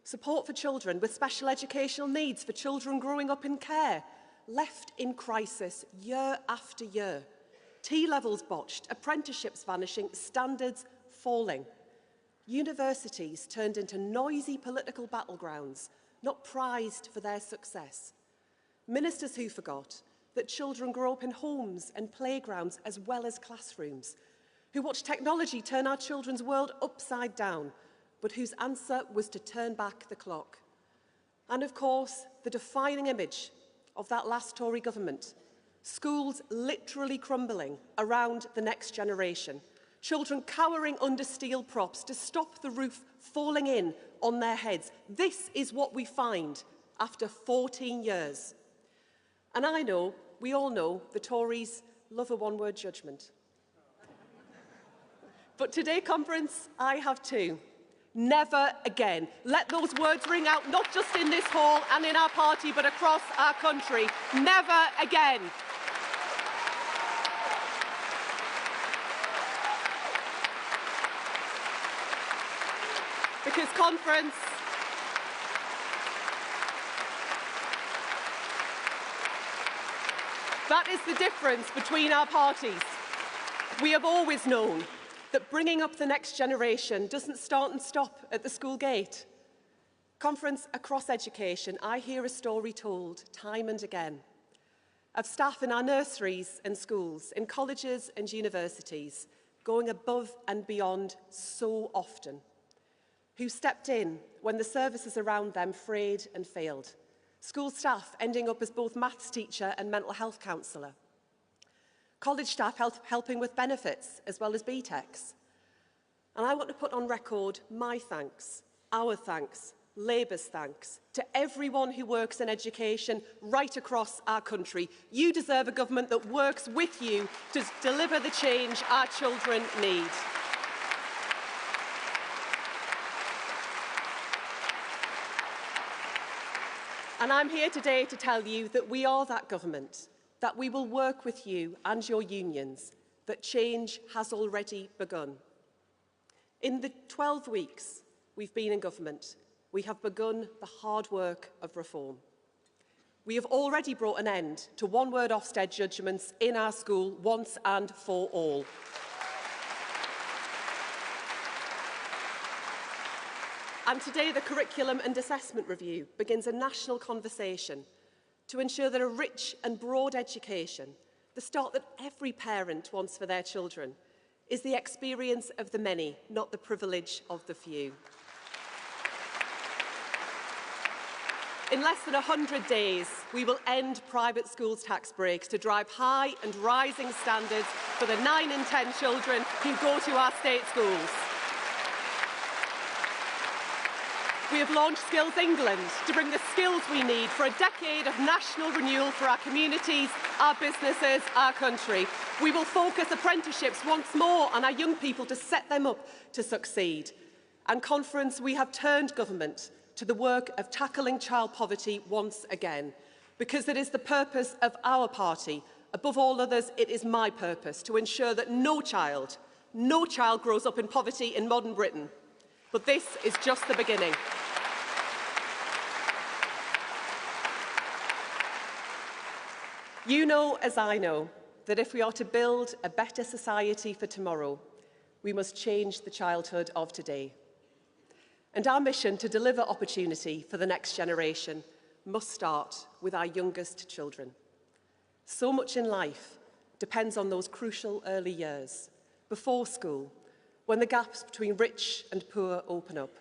Support for children with special educational needs, for children growing up in care, left in crisis year after year. T-levels botched, apprenticeships vanishing, standards falling. Universities turned into noisy political battlegrounds, not prized for their success. Ministers who forgot that children grow up in homes and playgrounds as well as classrooms, who watch technology turn our children's world upside down, but whose answer was to turn back the clock. And of course, the defining image of that last Tory government, schools literally crumbling around the next generation, children cowering under steel props to stop the roof falling in on their heads. This is what we find after 14 years. And I know, we all know, the Tories love a one-word judgment. But today, conference, I have two. Never again. Let those words ring out, not just in this hall and in our party, but across our country. Never again. Because conference, that is the difference between our parties. We have always known that bringing up the next generation doesn't start and stop at the school gate. Conference, across education, I hear a story told time and again of staff in our nurseries and schools, in colleges and universities, going above and beyond so often, who stepped in when the services around them frayed and failed. School staff ending up as both maths teacher and mental health counsellor. College staff helping with benefits as well as BTECs. And I want to put on record my thanks, our thanks, Labour's thanks to everyone who works in education right across our country. You deserve a government that works with you to deliver the change our children need. And I'm here today to tell you that we are that government, that we will work with you and your unions, that change has already begun. In the 12 weeks we've been in government, we have begun the hard work of reform. We have already brought an end to one-word Ofsted judgments in our school once and for all. And today, the Curriculum and Assessment Review begins a national conversation to ensure that a rich and broad education, the start that every parent wants for their children, is the experience of the many, not the privilege of the few. In less than 100 days, we will end private schools' tax breaks to drive high and rising standards for the 9 in 10 children who go to our state schools. We have launched Skills England to bring the skills we need for a decade of national renewal for our communities, our businesses, our country. We will focus apprenticeships once more on our young people to set them up to succeed. And conference, we have turned government to the work of tackling child poverty once again, because it is the purpose of our party. Above all others, it is my purpose to ensure that no child grows up in poverty in modern Britain. But this is just the beginning. You know, as I know, that if we are to build a better society for tomorrow, we must change the childhood of today. And our mission to deliver opportunity for the next generation must start with our youngest children. So much in life depends on those crucial early years, before school, when the gaps between rich and poor open up.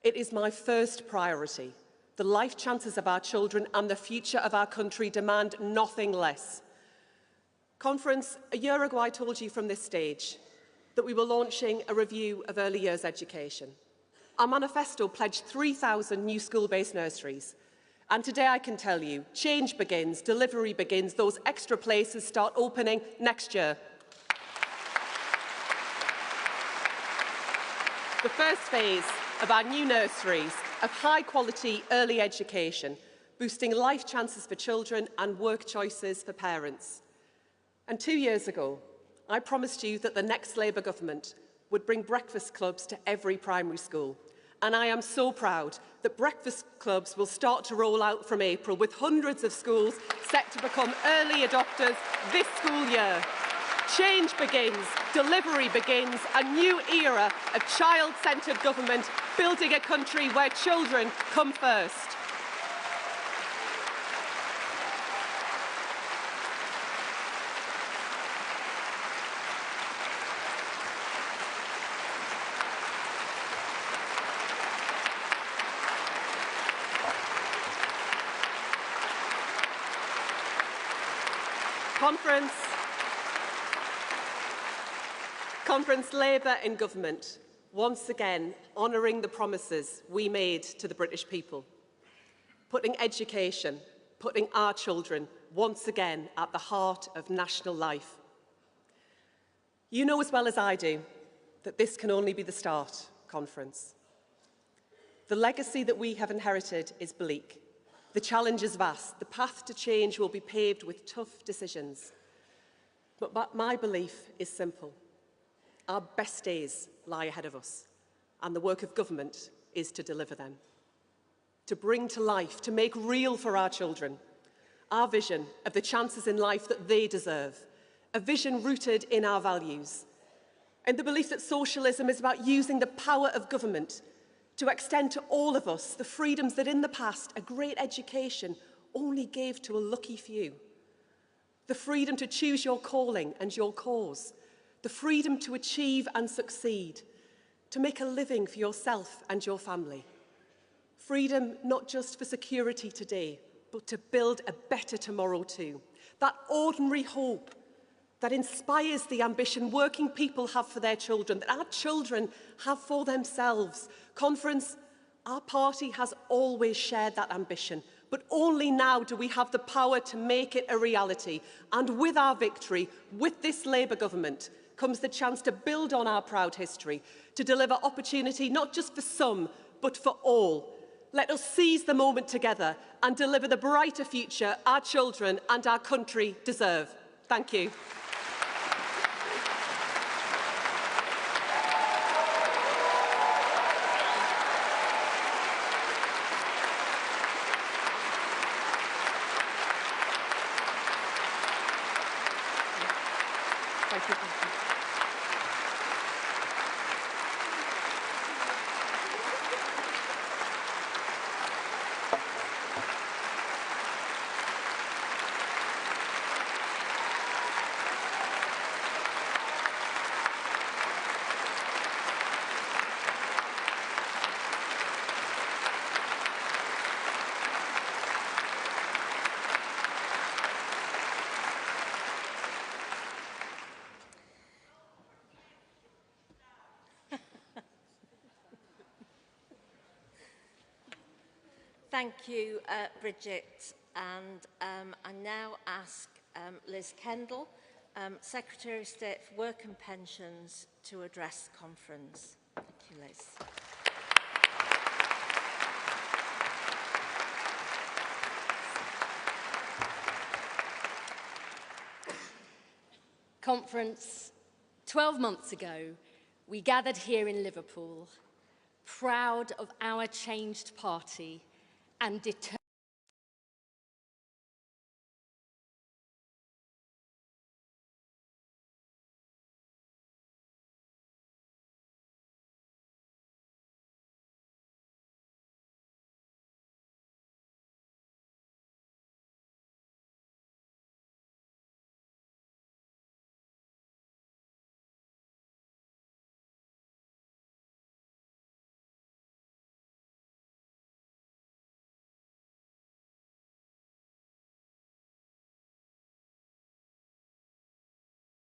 It is my first priority. The life chances of our children and the future of our country demand nothing less. Conference, a year ago I told you from this stage that we were launching a review of early years education. Our manifesto pledged 3,000 new school-based nurseries. And today I can tell you, change begins, delivery begins, those extra places start opening next year. The first phase of our new nurseries of high-quality early education, boosting life chances for children and work choices for parents. And 2 years ago, I promised you that the next Labour government would bring breakfast clubs to every primary school. And I am so proud that breakfast clubs will start to roll out from April, with hundreds of schools set to become early adopters this school year. Change begins, delivery begins, a new era of child-centred government, building a country where children come first. Conference Labour in government, once again honouring the promises we made to the British people, putting education, putting our children once again at the heart of national life. You know as well as I do that this can only be the start, Conference. The legacy that we have inherited is bleak. The challenge is vast. The path to change will be paved with tough decisions. But my belief is simple. Our best days lie ahead of us, and the work of government is to deliver them. To bring to life, to make real for our children, our vision of the chances in life that they deserve, a vision rooted in our values, and the belief that socialism is about using the power of government to extend to all of us the freedoms that in the past a great education only gave to a lucky few. The freedom to choose your calling and your cause, the freedom to achieve and succeed, to make a living for yourself and your family. Freedom not just for security today, but to build a better tomorrow too. That ordinary hope that inspires the ambition working people have for their children, that our children have for themselves. Conference, our party has always shared that ambition, but only now do we have the power to make it a reality. And with our victory, with this Labour government, comes the chance to build on our proud history, to deliver opportunity not just for some, but for all. Let us seize the moment together and deliver the brighter future our children and our country deserve. Thank you. Thank you, Bridget. And I now ask Liz Kendall, Secretary of State for Work and Pensions, to address the conference. Thank you, Liz. Conference, 12 months ago, we gathered here in Liverpool, proud of our changed party and determined